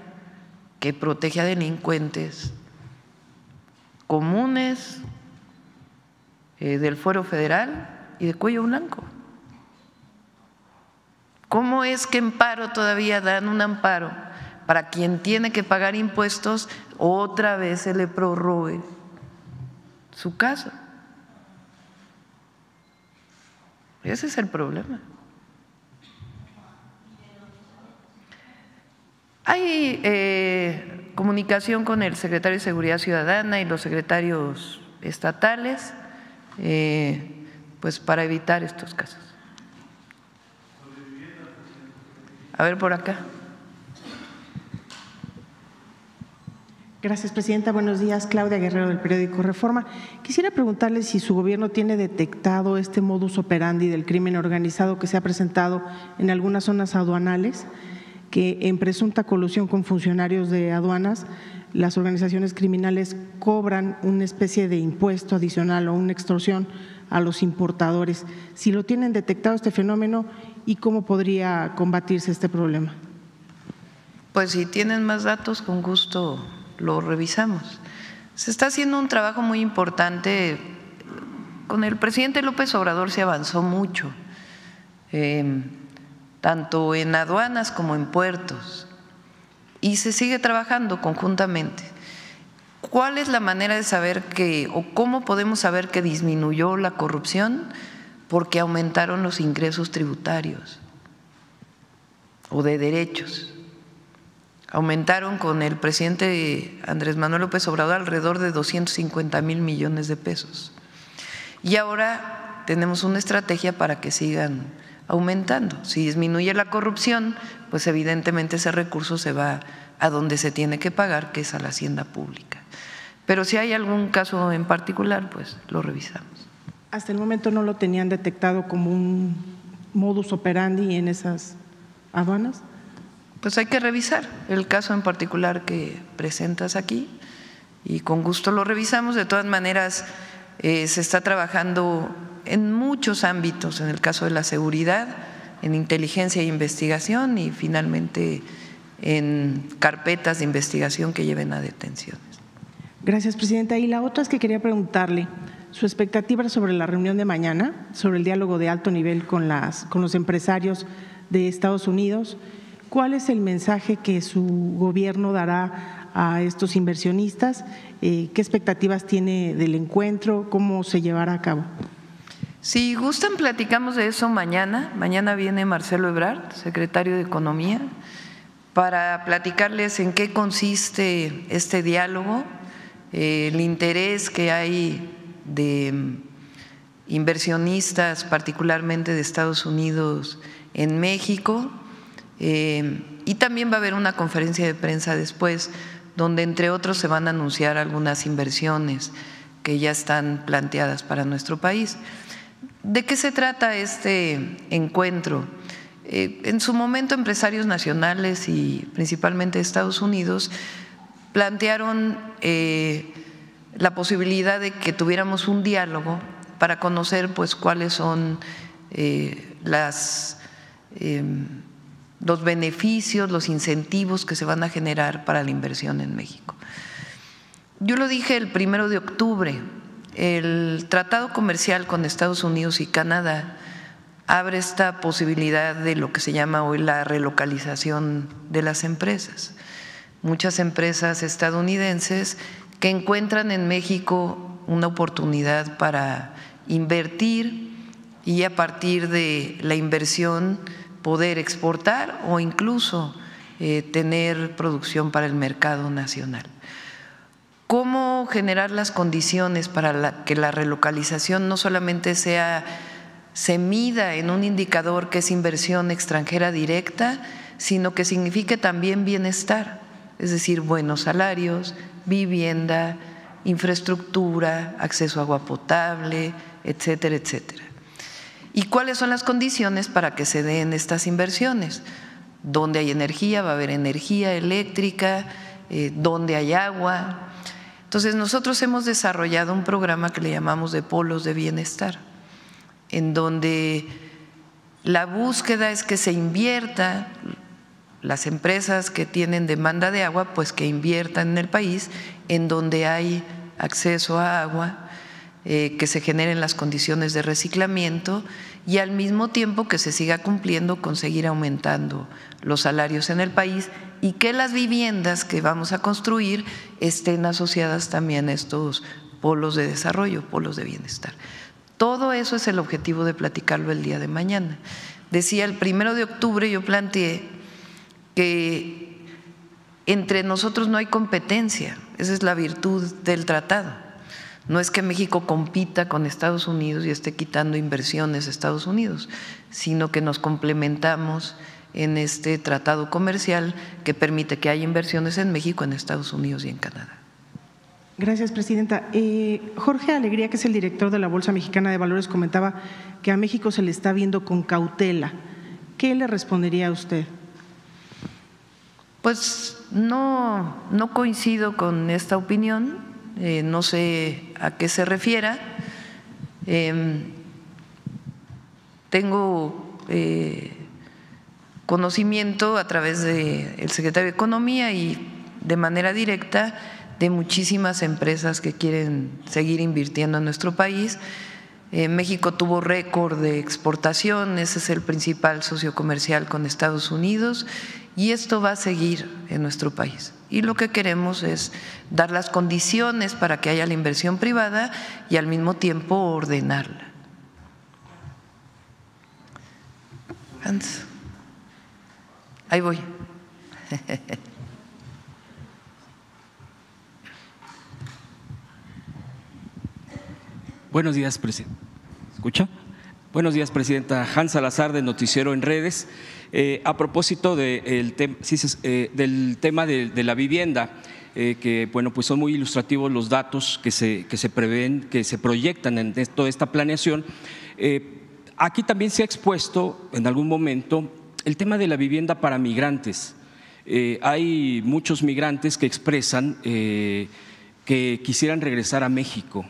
que protege a delincuentes comunes del Fuero Federal y de cuello blanco. ¿Cómo es que en paro todavía dan un amparo para quien tiene que pagar impuestos, otra vez se le prorrogue su caso? Ese es el problema. Hay comunicación con el secretario de Seguridad Ciudadana y los secretarios estatales, pues para evitar estos casos. A ver, por acá. Gracias, presidenta. Buenos días. Claudia Guerrero, del periódico Reforma. Quisiera preguntarle si su gobierno tiene detectado este modus operandi del crimen organizado que se ha presentado en algunas zonas aduanales, que en presunta colusión con funcionarios de aduanas, las organizaciones criminales cobran una especie de impuesto adicional o una extorsión a los importadores. Si lo tienen detectado este fenómeno y cómo podría combatirse este problema. Pues si tienen más datos, con gusto lo revisamos. Se está haciendo un trabajo muy importante. Con el presidente López Obrador se avanzó mucho, tanto en aduanas como en puertos, y se sigue trabajando conjuntamente. ¿Cuál es la manera de saber o cómo podemos saber que disminuyó la corrupción? Porque aumentaron los ingresos tributarios o de derechos. Aumentaron con el presidente Andrés Manuel López Obrador alrededor de 250,000 millones de pesos. Y ahora tenemos una estrategia para que sigan aumentando. Si disminuye la corrupción, pues evidentemente ese recurso se va a donde se tiene que pagar, que es a la hacienda pública. Pero si hay algún caso en particular, pues lo revisamos. Hasta el momento no lo tenían detectado como un modus operandi en esas aduanas. Pues hay que revisar el caso en particular que presentas aquí y con gusto lo revisamos. De todas maneras, se está trabajando en muchos ámbitos, en el caso de la seguridad, en inteligencia e investigación y finalmente en carpetas de investigación que lleven a detenciones. Gracias, presidenta. Y la otra es que quería preguntarle su expectativa sobre la reunión de mañana, sobre el diálogo de alto nivel con los empresarios de Estados Unidos. ¿Cuál es el mensaje que su gobierno dará a estos inversionistas? ¿Qué expectativas tiene del encuentro? ¿Cómo se llevará a cabo? Si gustan, platicamos de eso mañana. Mañana viene Marcelo Ebrard, secretario de Economía, para platicarles en qué consiste este diálogo, el interés que hay de inversionistas, particularmente de Estados Unidos, en México. Y también va a haber una conferencia de prensa después, donde entre otros se van a anunciar algunas inversiones que ya están planteadas para nuestro país. ¿De qué se trata este encuentro? En su momento, empresarios nacionales y principalmente de Estados Unidos plantearon la posibilidad de que tuviéramos un diálogo para conocer pues cuáles son los beneficios, los incentivos que se van a generar para la inversión en México. Yo lo dije el 1 de octubre, el tratado comercial con Estados Unidos y Canadá abre esta posibilidad de lo que se llama hoy la relocalización de las empresas. Muchas empresas estadounidenses que encuentran en México una oportunidad para invertir y a partir de la inversión poder exportar o incluso tener producción para el mercado nacional. ¿Cómo generar las condiciones para que la relocalización no solamente se mida en un indicador que es inversión extranjera directa, sino que signifique también bienestar, es decir, buenos salarios, vivienda, infraestructura, acceso a agua potable, etcétera, etcétera? ¿Y cuáles son las condiciones para que se den estas inversiones? Donde hay energía, va a haber energía eléctrica, donde hay agua. Entonces, nosotros hemos desarrollado un programa que le llamamos de polos de bienestar, en donde la búsqueda es que se invierta, las empresas que tienen demanda de agua, pues que inviertan en el país, en donde hay acceso a agua, que se generen las condiciones de reciclamiento y al mismo tiempo que se siga cumpliendo con seguir aumentando los salarios en el país y que las viviendas que vamos a construir estén asociadas también a estos polos de desarrollo, polos de bienestar. Todo eso es el objetivo de platicarlo el día de mañana. Decía, el 1 de octubre yo planteé que entre nosotros no hay competencia, esa es la virtud del tratado. No es que México compita con Estados Unidos y esté quitando inversiones a Estados Unidos, sino que nos complementamos en este tratado comercial que permite que haya inversiones en México, en Estados Unidos y en Canadá. Gracias, presidenta. Jorge Alegría, que es el director de la Bolsa Mexicana de Valores, comentaba que a México se le está viendo con cautela. ¿Qué le respondería a usted? Pues no coincido con esta opinión. No sé a qué se refiera. Tengo conocimiento a través del secretario de Economía y de manera directa de muchísimas empresas que quieren seguir invirtiendo en nuestro país. México tuvo récord de exportación, ese es el principal socio comercial con Estados Unidos y esto va a seguir en nuestro país. Y lo que queremos es dar las condiciones para que haya la inversión privada y al mismo tiempo ordenarla. Hans, ahí voy. Buenos días, presidente. ¿Escucha? Buenos días, presidenta. Hans Salazar, de Noticiero en Redes. A propósito del tema de la vivienda, que bueno, pues son muy ilustrativos los datos que se prevén, que se proyectan en toda esta planeación. Aquí también se ha expuesto en algún momento el tema de la vivienda para migrantes. Hay muchos migrantes que expresan que quisieran regresar a México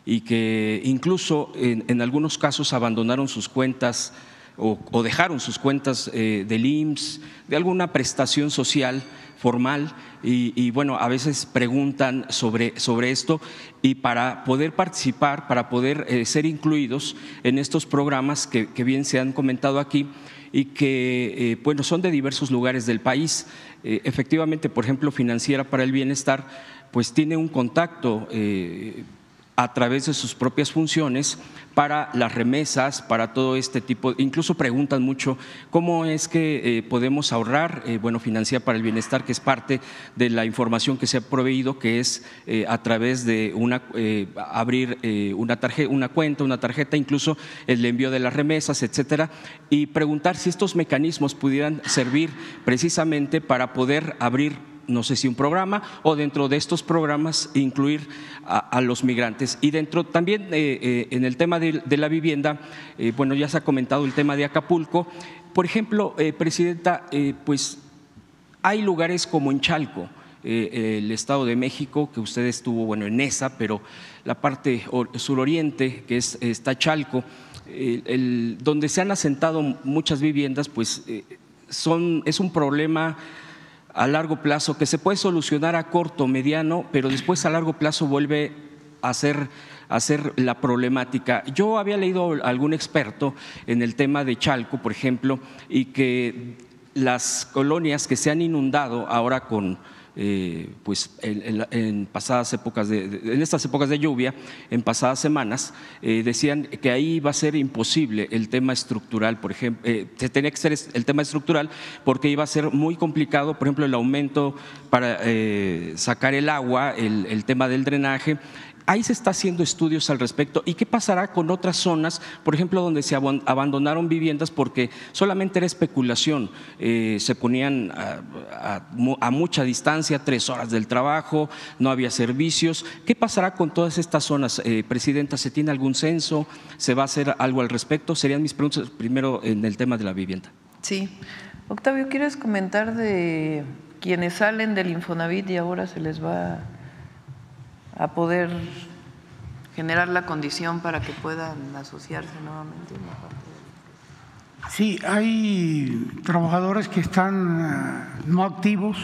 y que incluso en algunos casos abandonaron sus cuentas o dejaron sus cuentas del IMSS, de alguna prestación social formal y bueno, a veces preguntan sobre esto y para poder participar, para poder ser incluidos en estos programas que bien se han comentado aquí y que bueno, son de diversos lugares del país. Efectivamente, por ejemplo, Financiera para el Bienestar pues tiene un contacto a través de sus propias funciones para las remesas, para todo este tipo, incluso preguntan mucho cómo es que podemos ahorrar. Bueno, Financiera para el Bienestar, que es parte de la información que se ha proveído, que es a través de abrir una cuenta, una tarjeta, incluso el envío de las remesas, etcétera, y preguntar si estos mecanismos pudieran servir precisamente para poder abrir, no sé si un programa o dentro de estos programas incluir a los migrantes. Y dentro también en el tema de la vivienda, bueno, ya se ha comentado el tema de Acapulco. Por ejemplo, presidenta, pues hay lugares como en Chalco, el Estado de México, que usted estuvo, bueno, en esa, pero la parte suroriente, que está Chalco, donde se han asentado muchas viviendas, pues es un problema a largo plazo, que se puede solucionar a corto, mediano, pero después a largo plazo vuelve a ser la problemática. Yo había leído a algún experto en el tema de Chalco, por ejemplo, y que las colonias que se han inundado ahora con pues en pasadas épocas en estas épocas de lluvia, en pasadas semanas, decían que ahí iba a ser imposible el tema estructural, por ejemplo, se tenía que ser el tema estructural porque iba a ser muy complicado, por ejemplo, el aumento para sacar el agua, el tema del drenaje. Ahí se está haciendo estudios al respecto. ¿Y qué pasará con otras zonas, por ejemplo, donde se abandonaron viviendas porque solamente era especulación? Se ponían a mucha distancia, 3 horas del trabajo, no había servicios. ¿Qué pasará con todas estas zonas, Presidenta? ¿Se tiene algún censo? ¿Se va a hacer algo al respecto? Serían mis preguntas primero en el tema de la vivienda. Sí. Octavio, ¿quieres comentar de quienes salen del Infonavit y ahora se les va a poder generar la condición para que puedan asociarse nuevamente? Sí, hay trabajadores que están no activos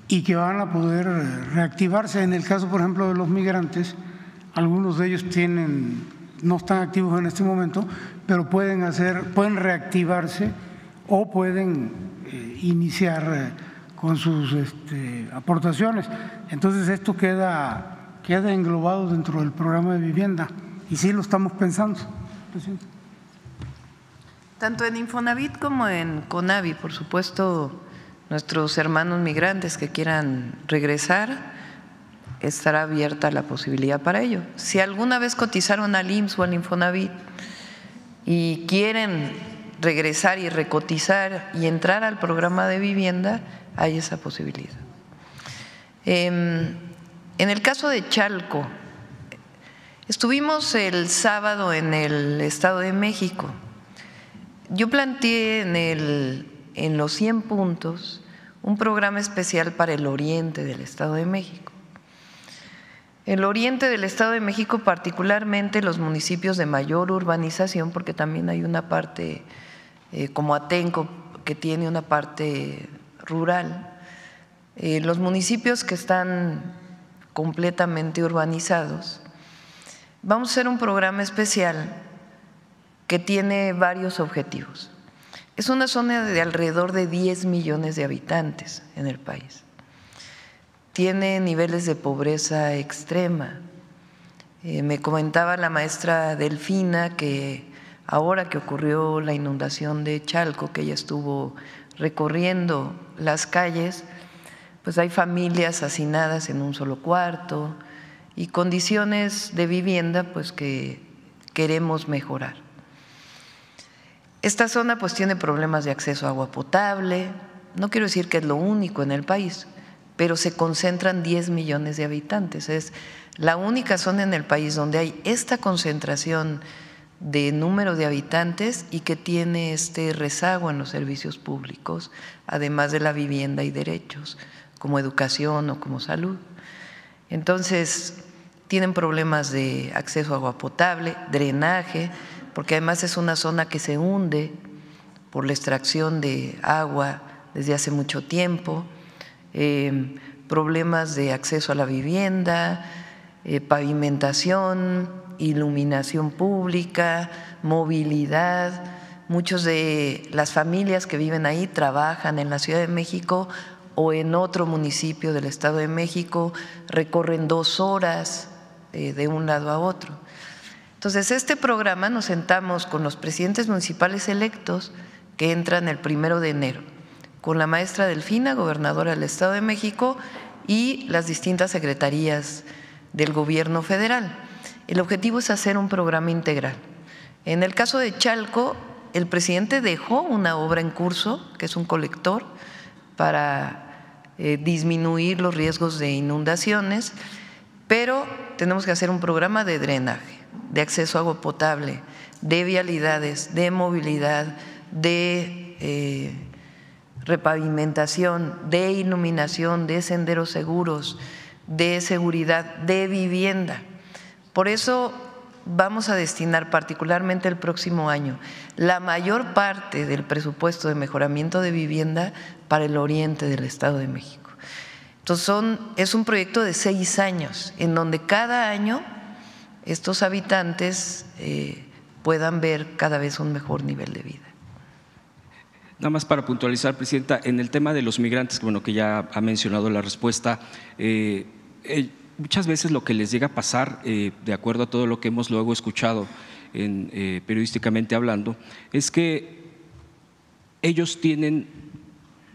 y que van a poder reactivarse. En el caso, por ejemplo, de los migrantes, algunos de ellos no están activos en este momento, pero pueden reactivarse o pueden iniciar con sus aportaciones. Entonces esto queda englobado dentro del programa de vivienda y sí lo estamos pensando, presidente. Tanto en Infonavit como en CONAVI, por supuesto, nuestros hermanos migrantes que quieran regresar, estará abierta la posibilidad para ello. Si alguna vez cotizaron al IMSS o al Infonavit y quieren regresar y recotizar y entrar al programa de vivienda, hay esa posibilidad. En el caso de Chalco, estuvimos el sábado en el Estado de México. Yo planteé en los 100 puntos un programa especial para el oriente del Estado de México. El oriente del Estado de México, particularmente los municipios de mayor urbanización, porque también hay una parte como Atenco que tiene una parte rural. Los municipios que están completamente urbanizados, vamos a hacer un programa especial que tiene varios objetivos. Es una zona de alrededor de 10 millones de habitantes en el país. Tiene niveles de pobreza extrema. Me comentaba la maestra Delfina que ahora que ocurrió la inundación de Chalco, que ella estuvo recorriendo las calles, pues hay familias hacinadas en un solo cuarto y condiciones de vivienda pues que queremos mejorar. Esta zona pues tiene problemas de acceso a agua potable, no quiero decir que es lo único en el país, pero se concentran 10 millones de habitantes. Es la única zona en el país donde hay esta concentración de número de habitantes y que tiene este rezago en los servicios públicos, además de la vivienda y derechos, como educación o como salud. Entonces, tienen problemas de acceso a agua potable, drenaje, porque además es una zona que se hunde por la extracción de agua desde hace mucho tiempo, problemas de acceso a la vivienda, pavimentación, iluminación pública, movilidad. Muchos de las familias que viven ahí trabajan en la Ciudad de México o en otro municipio del Estado de México, recorren 2 horas de un lado a otro. Entonces, este programa nos sentamos con los presidentes municipales electos que entran el 1 de enero, con la maestra Delfina, gobernadora del Estado de México, y las distintas secretarías del gobierno federal. El objetivo es hacer un programa integral. En el caso de Chalco, el presidente dejó una obra en curso, que es un colector, para disminuir los riesgos de inundaciones, pero tenemos que hacer un programa de drenaje, de acceso a agua potable, de vialidades, de movilidad, de repavimentación, de iluminación, de senderos seguros, de seguridad, de vivienda. Por eso vamos a destinar particularmente el próximo año la mayor parte del presupuesto de mejoramiento de vivienda para el oriente del Estado de México. Entonces es un proyecto de 6 años en donde cada año estos habitantes puedan ver cada vez un mejor nivel de vida. Nada más para puntualizar, Presidenta, en el tema de los migrantes, bueno, que ya ha mencionado la respuesta, muchas veces lo que les llega a pasar, de acuerdo a todo lo que hemos luego escuchado periodísticamente hablando, es que ellos tienen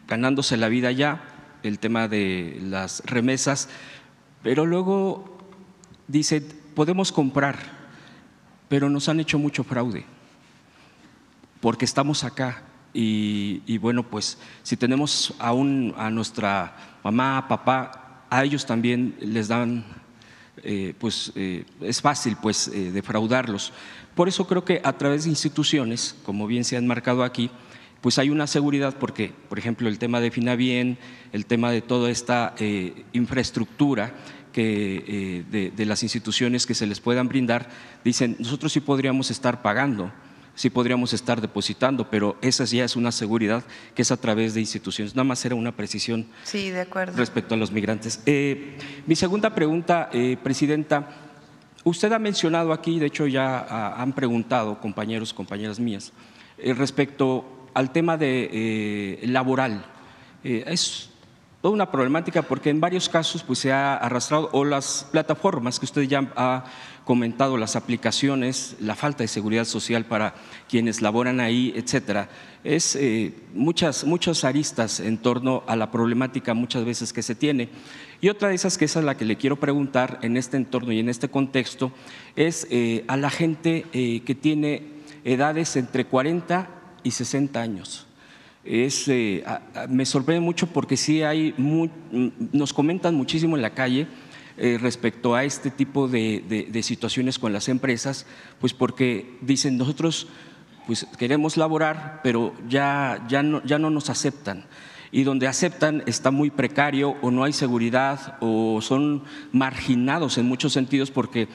ganándose la vida ya, el tema de las remesas, pero luego dicen, podemos comprar, pero nos han hecho mucho fraude, porque estamos acá. Y bueno, pues si tenemos aún a nuestra mamá, papá, a ellos también les dan, es fácil pues defraudarlos. Por eso creo que a través de instituciones, como bien se han marcado aquí, pues hay una seguridad porque, por ejemplo, el tema de Finabien, el tema de toda esta infraestructura de las instituciones que se les puedan brindar, dicen, nosotros sí podríamos estar pagando, sí podríamos estar depositando, pero esa ya es una seguridad que es a través de instituciones. Nada más era una precisión. Sí, de acuerdo. Respecto a los migrantes. Mi segunda pregunta, Presidenta, usted ha mencionado aquí, de hecho ya han preguntado compañeros, compañeras mías, respecto al tema de laboral. Es toda una problemática porque en varios casos pues, se ha arrastrado, o las plataformas que usted ya ha comentado, las aplicaciones, la falta de seguridad social para quienes laboran ahí, etcétera. Es muchas aristas en torno a la problemática muchas veces que se tiene. Y otra de esas, que esa es la que le quiero preguntar en este entorno y en este contexto, es a la gente que tiene edades entre 40 y 60 años. Me sorprende mucho porque sí nos comentan muchísimo en la calle respecto a este tipo de situaciones con las empresas, pues porque dicen nosotros pues queremos laborar, pero ya no nos aceptan. Y donde aceptan está muy precario o no hay seguridad o son marginados en muchos sentidos porque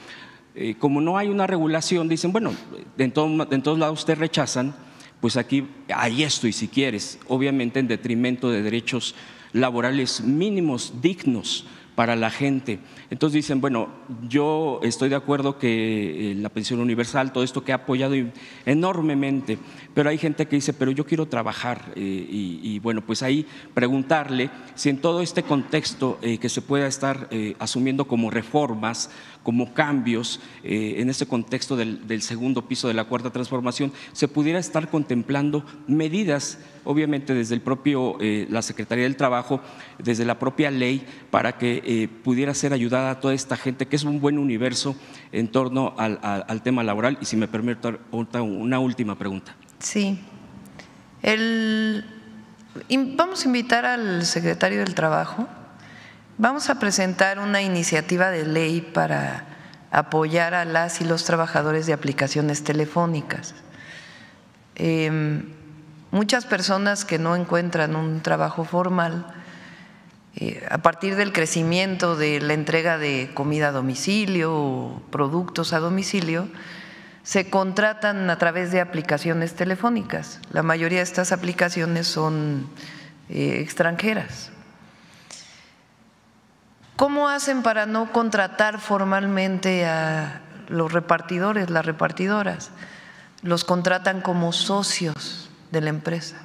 como no hay una regulación, dicen, bueno, en todos lados te rechazan, pues aquí hay esto y si quieres, obviamente en detrimento de derechos laborales mínimos, dignos para la gente. Entonces dicen, bueno, yo estoy de acuerdo que la pensión universal, todo esto que ha apoyado enormemente, pero hay gente que dice, pero yo quiero trabajar y bueno, pues ahí preguntarle si en todo este contexto que se pueda estar asumiendo como reformas, como cambios en este contexto del segundo piso de la cuarta transformación, se pudiera estar contemplando medidas, obviamente desde el propio, la Secretaría del Trabajo, desde la propia ley, para que pudiera ser ayudada a toda esta gente, que es un buen universo en torno al tema laboral. Y si me permite una última pregunta. Sí. Vamos a invitar al secretario del Trabajo. Vamos a presentar una iniciativa de ley para apoyar a las y los trabajadores de aplicaciones telefónicas. Muchas personas que no encuentran un trabajo formal, a partir del crecimiento de la entrega de comida a domicilio o productos a domicilio, se contratan a través de aplicaciones telefónicas. La mayoría de estas aplicaciones son extranjeras. ¿Cómo hacen para no contratar formalmente a los repartidores, las repartidoras? Los contratan como socios de la empresa.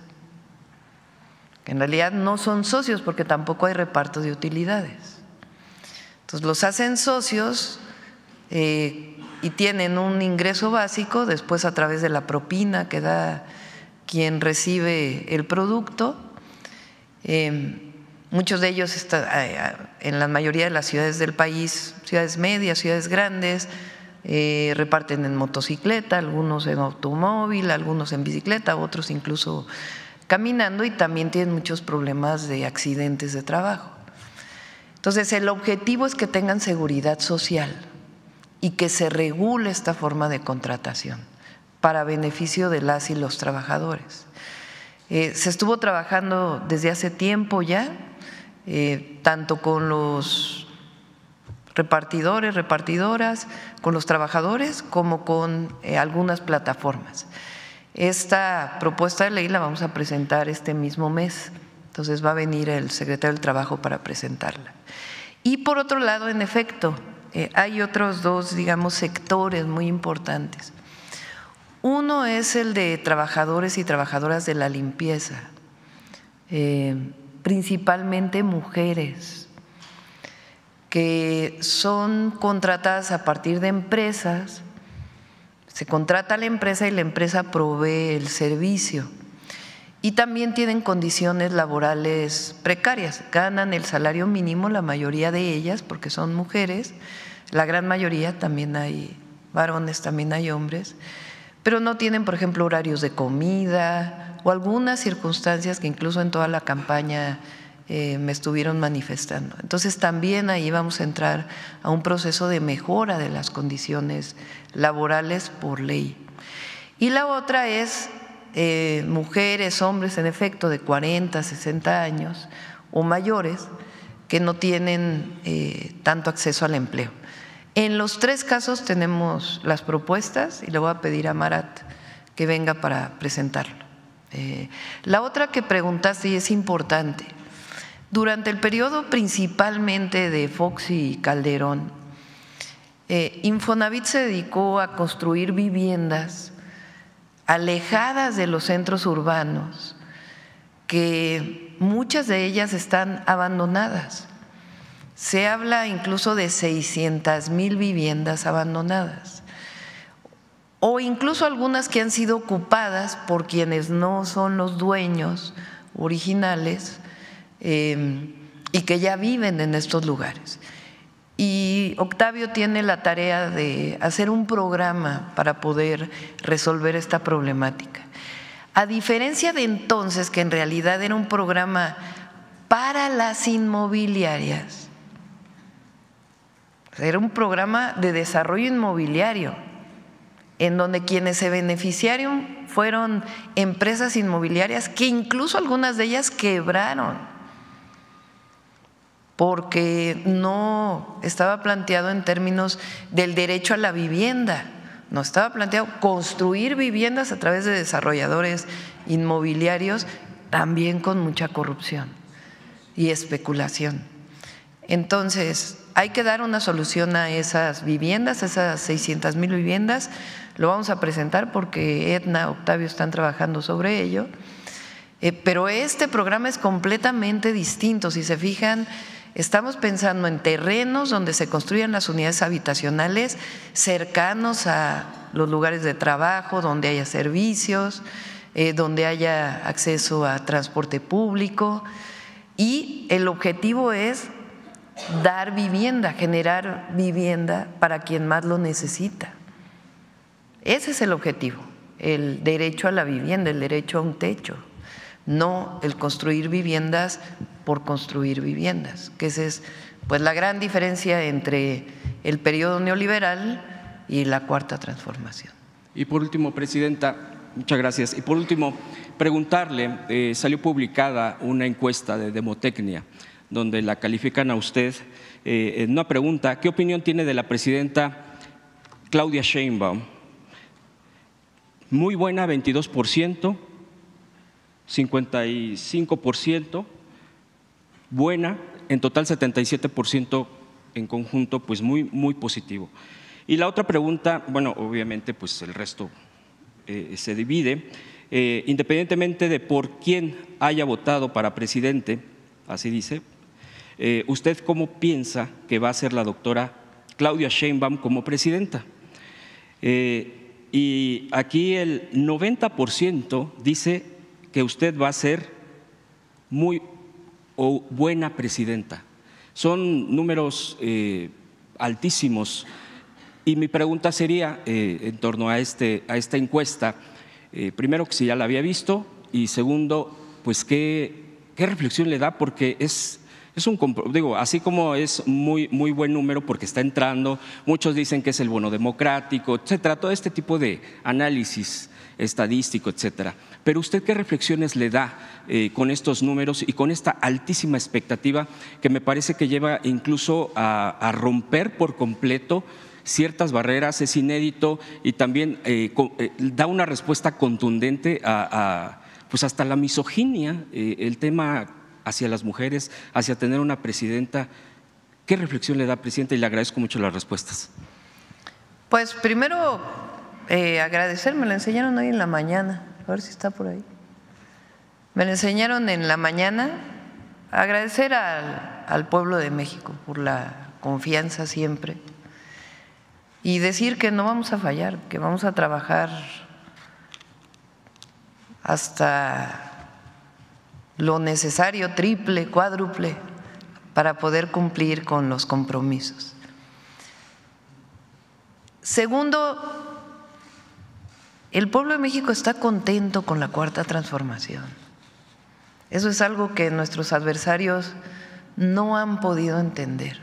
En realidad no son socios porque tampoco hay reparto de utilidades. Entonces los hacen socios y tienen un ingreso básico, después a través de la propina que da quien recibe el producto. Muchos de ellos están en la mayoría de las ciudades del país, ciudades medias, ciudades grandes, reparten en motocicleta, algunos en automóvil, algunos en bicicleta, otros incluso caminando, y también tienen muchos problemas de accidentes de trabajo. Entonces, el objetivo es que tengan seguridad social y que se regule esta forma de contratación para beneficio de las y los trabajadores. Se estuvo trabajando desde hace tiempo ya, tanto con los repartidores, repartidoras, con los trabajadores, como con algunas plataformas. Esta propuesta de ley la vamos a presentar este mismo mes, entonces va a venir el secretario del Trabajo para presentarla. Y por otro lado, en efecto, hay otros dos, digamos, sectores muy importantes. Uno es el de trabajadores y trabajadoras de la limpieza, principalmente mujeres, que son contratadas a partir de empresas. Se contrata a la empresa y la empresa provee el servicio. Y también tienen condiciones laborales precarias, ganan el salario mínimo la mayoría de ellas porque son mujeres, la gran mayoría, también hay varones, también hay hombres, pero no tienen, por ejemplo, horarios de comida o algunas circunstancias que incluso en toda la campaña me estuvieron manifestando. Entonces también ahí vamos a entrar a un proceso de mejora de las condiciones laborales por ley. Y la otra es mujeres, hombres en efecto de 40, 60 años o mayores que no tienen tanto acceso al empleo. En los tres casos tenemos las propuestas y le voy a pedir a Marat que venga para presentarlo. La otra que preguntaste y es importante, durante el periodo principalmente de Fox y Calderón, Infonavit se dedicó a construir viviendas alejadas de los centros urbanos, que muchas de ellas están abandonadas. Se habla incluso de 600,000 viviendas abandonadas, o incluso algunas que han sido ocupadas por quienes no son los dueños originales y que ya viven en estos lugares. Y Octavio tiene la tarea de hacer un programa para poder resolver esta problemática. A diferencia de entonces, que en realidad era un programa para las inmobiliarias, era un programa de desarrollo inmobiliario, en donde quienes se beneficiaron fueron empresas inmobiliarias que incluso algunas de ellas quebraron, porque no estaba planteado en términos del derecho a la vivienda, no estaba planteado construir viviendas a través de desarrolladores inmobiliarios, también con mucha corrupción y especulación. Entonces, hay que dar una solución a esas viviendas, esas 600,000 viviendas. Lo vamos a presentar porque Edna, Octavio están trabajando sobre ello, pero este programa es completamente distinto. Si se fijan, estamos pensando en terrenos donde se construyan las unidades habitacionales cercanos a los lugares de trabajo, donde haya servicios, donde haya acceso a transporte público, y el objetivo es dar vivienda, generar vivienda para quien más lo necesita. Ese es el objetivo, el derecho a la vivienda, el derecho a un techo, no el construir viviendas por construir viviendas, que esa es pues la gran diferencia entre el periodo neoliberal y la Cuarta Transformación. Y por último, Presidenta, muchas gracias. Y por último, preguntarle, salió publicada una encuesta de Demotecnia, donde la califican a usted en una pregunta: ¿qué opinión tiene de la presidenta Claudia Sheinbaum? Muy buena, 22%, 55%, buena, en total 77% en conjunto, pues muy positivo. Y la otra pregunta, bueno, obviamente pues el resto se divide, independientemente de por quién haya votado para presidente, así dice, ¿usted cómo piensa que va a ser la doctora Claudia Sheinbaum como presidenta? Y aquí el 90% dice que usted va a ser muy buena presidenta. Son números altísimos. Y mi pregunta sería en torno a esta encuesta, primero, que si ya la había visto, y segundo, pues qué reflexión le da, porque es Es así como es muy buen número porque está entrando, muchos dicen que es el bono democrático, etcétera, todo este tipo de análisis estadístico, etcétera. Pero usted, ¿qué reflexiones le da con estos números y con esta altísima expectativa que me parece que lleva incluso a romper por completo ciertas barreras? Es inédito y también da una respuesta contundente pues hasta la misoginia, el tema hacia las mujeres, hacia tener una presidenta. ¿Qué reflexión le da, presidenta? Y le agradezco mucho las respuestas. Pues primero agradecer, me la enseñaron hoy en la mañana, a ver si está por ahí. Me la enseñaron en la mañana, agradecer al pueblo de México por la confianza siempre y decir que no vamos a fallar, que vamos a trabajar hasta lo necesario, triple, cuádruple, para poder cumplir con los compromisos. Segundo, el pueblo de México está contento con la Cuarta Transformación. Eso es algo que nuestros adversarios no han podido entender.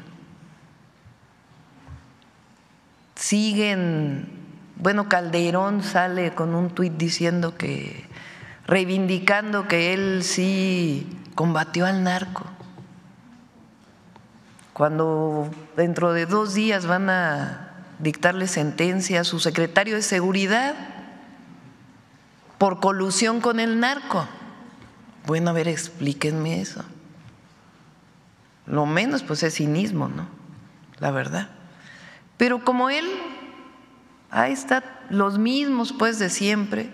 Siguen, Calderón sale con un tuit diciendo reivindicando que él sí combatió al narco, cuando dentro de 2 días van a dictarle sentencia a su secretario de Seguridad por colusión con el narco. Bueno, a ver, explíquenme eso. Lo menos pues es cinismo, ¿no? La verdad. Pero como él, ahí están los mismos pues de siempre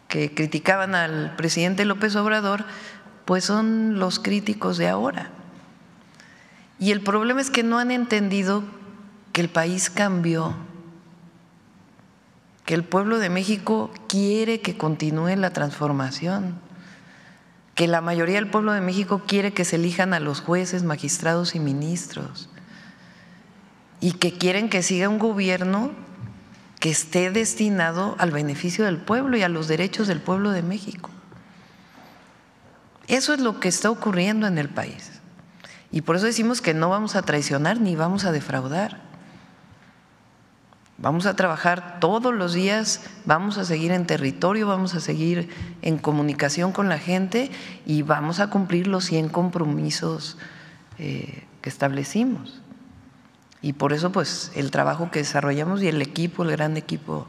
que criticaban al presidente López Obrador, pues son los críticos de ahora. Y el problema es que no han entendido que el país cambió, que el pueblo de México quiere que continúe la transformación, que la mayoría del pueblo de México quiere que se elijan a los jueces, magistrados y ministros, y que quieren que siga un gobierno que esté destinado al beneficio del pueblo y a los derechos del pueblo de México. Eso es lo que está ocurriendo en el país. Y por eso decimos que no vamos a traicionar ni vamos a defraudar. Vamos a trabajar todos los días, vamos a seguir en territorio, vamos a seguir en comunicación con la gente y vamos a cumplir los 100 compromisos que establecimos. Y por eso pues el trabajo que desarrollamos y el equipo, el gran equipo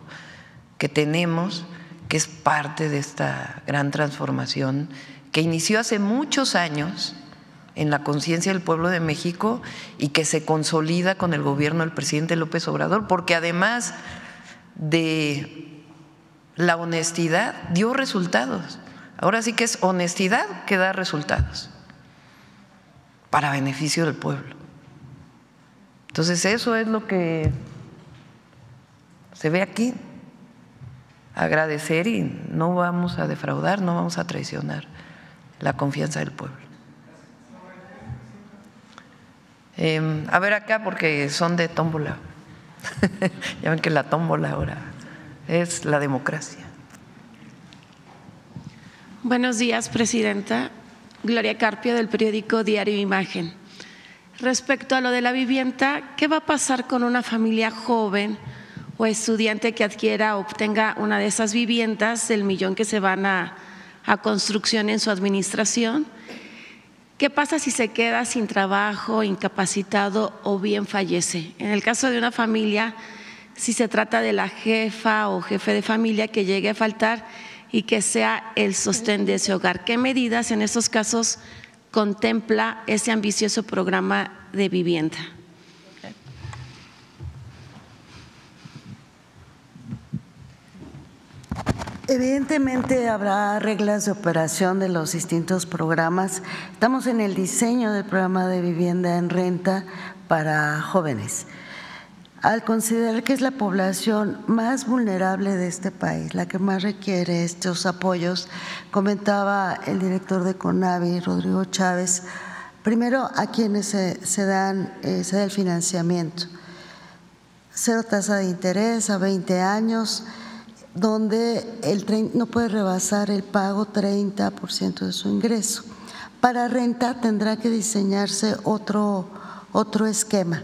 que tenemos, que es parte de esta gran transformación que inició hace muchos años en la conciencia del pueblo de México y que se consolida con el gobierno del presidente López Obrador, porque además de la honestidad dio resultados. Ahora sí que es honestidad que da resultados para beneficio del pueblo. Entonces eso es lo que se ve aquí, agradecer y no vamos a defraudar, no vamos a traicionar la confianza del pueblo. A ver acá porque son de tómbola, ya ven que la tómbola ahora es la democracia. Buenos días, presidenta. Gloria Carpio del periódico Diario Imagen. Respecto a lo de la vivienda, ¿qué va a pasar con una familia joven o estudiante que adquiera o obtenga una de esas viviendas del millón que se van a construcción en su administración? ¿Qué pasa si se queda sin trabajo, incapacitado o bien fallece? En el caso de una familia, si se trata de la jefa o jefe de familia que llegue a faltar y que sea el sostén de ese hogar, ¿qué medidas en estos casos contempla ese ambicioso programa de vivienda? Evidentemente habrá reglas de operación de los distintos programas. Estamos en el diseño del programa de vivienda en renta para jóvenes. Al considerar que es la población más vulnerable de este país, la que más requiere estos apoyos, comentaba el director de CONAVI, Rodrigo Chávez, primero a quienes se da el financiamiento, 0 tasa de interés a 20 años, donde no puede rebasar el pago 30% de su ingreso. Para renta tendrá que diseñarse otro esquema.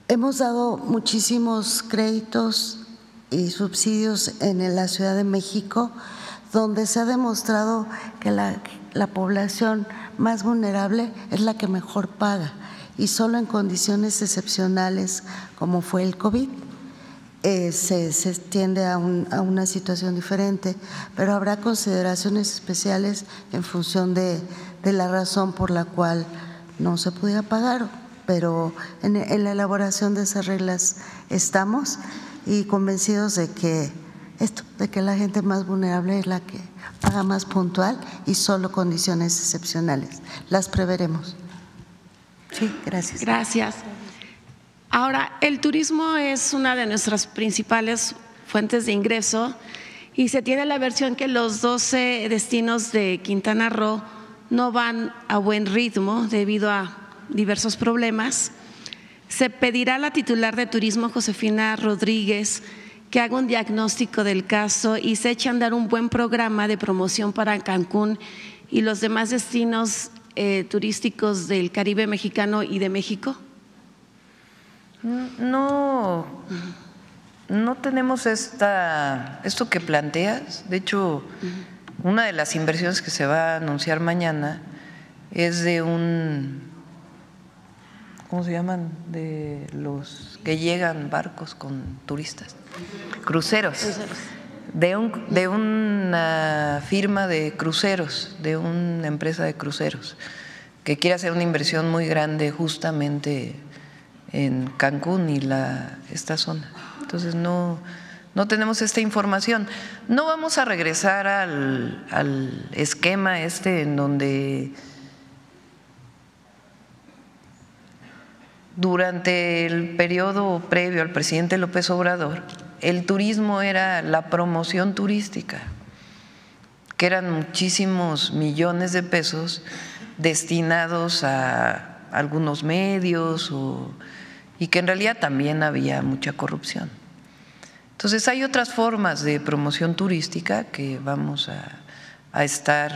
Hemos dado muchísimos créditos y subsidios en la Ciudad de México, donde se ha demostrado que la población más vulnerable es la que mejor paga, y solo en condiciones excepcionales como fue el COVID se tiende a una situación diferente, pero habrá consideraciones especiales en función de la razón por la cual no se pudiera pagar, pero en la elaboración de esas reglas estamos, y convencidos de que la gente más vulnerable es la que paga más puntual y solo condiciones excepcionales. Las preveremos. Sí, gracias. Gracias. Ahora, el turismo es una de nuestras principales fuentes de ingreso y se tiene la versión que los 12 destinos de Quintana Roo no van a buen ritmo debido a diversos problemas. Se pedirá a la titular de turismo, Josefina Rodríguez, que haga un diagnóstico del caso y se eche a andar un buen programa de promoción para Cancún y los demás destinos turísticos del Caribe mexicano y de México. No tenemos esto que planteas. De hecho, una de las inversiones que se va a anunciar mañana es de ¿cómo se llaman? De los que llegan barcos con turistas, cruceros. De una firma de cruceros, de una empresa de cruceros, que quiere hacer una inversión muy grande justamente en Cancún y esta zona. Entonces no tenemos esta información. No vamos a regresar al esquema en donde durante el periodo previo al presidente López Obrador el turismo era la promoción turística, que eran muchísimos millones de pesos destinados a algunos medios y que en realidad también había mucha corrupción. Entonces hay otras formas de promoción turística que vamos a estar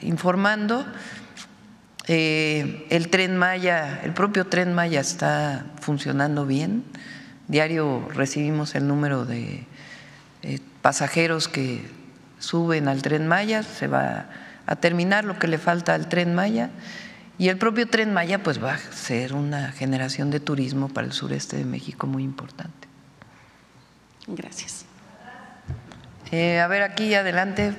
informando. El Tren Maya, el propio Tren Maya está funcionando bien. Diario recibimos el número de pasajeros que suben al Tren Maya. Se va a terminar lo que le falta al Tren Maya, y el propio Tren Maya pues va a ser una generación de turismo para el sureste de México muy importante. Gracias. A ver, aquí adelante.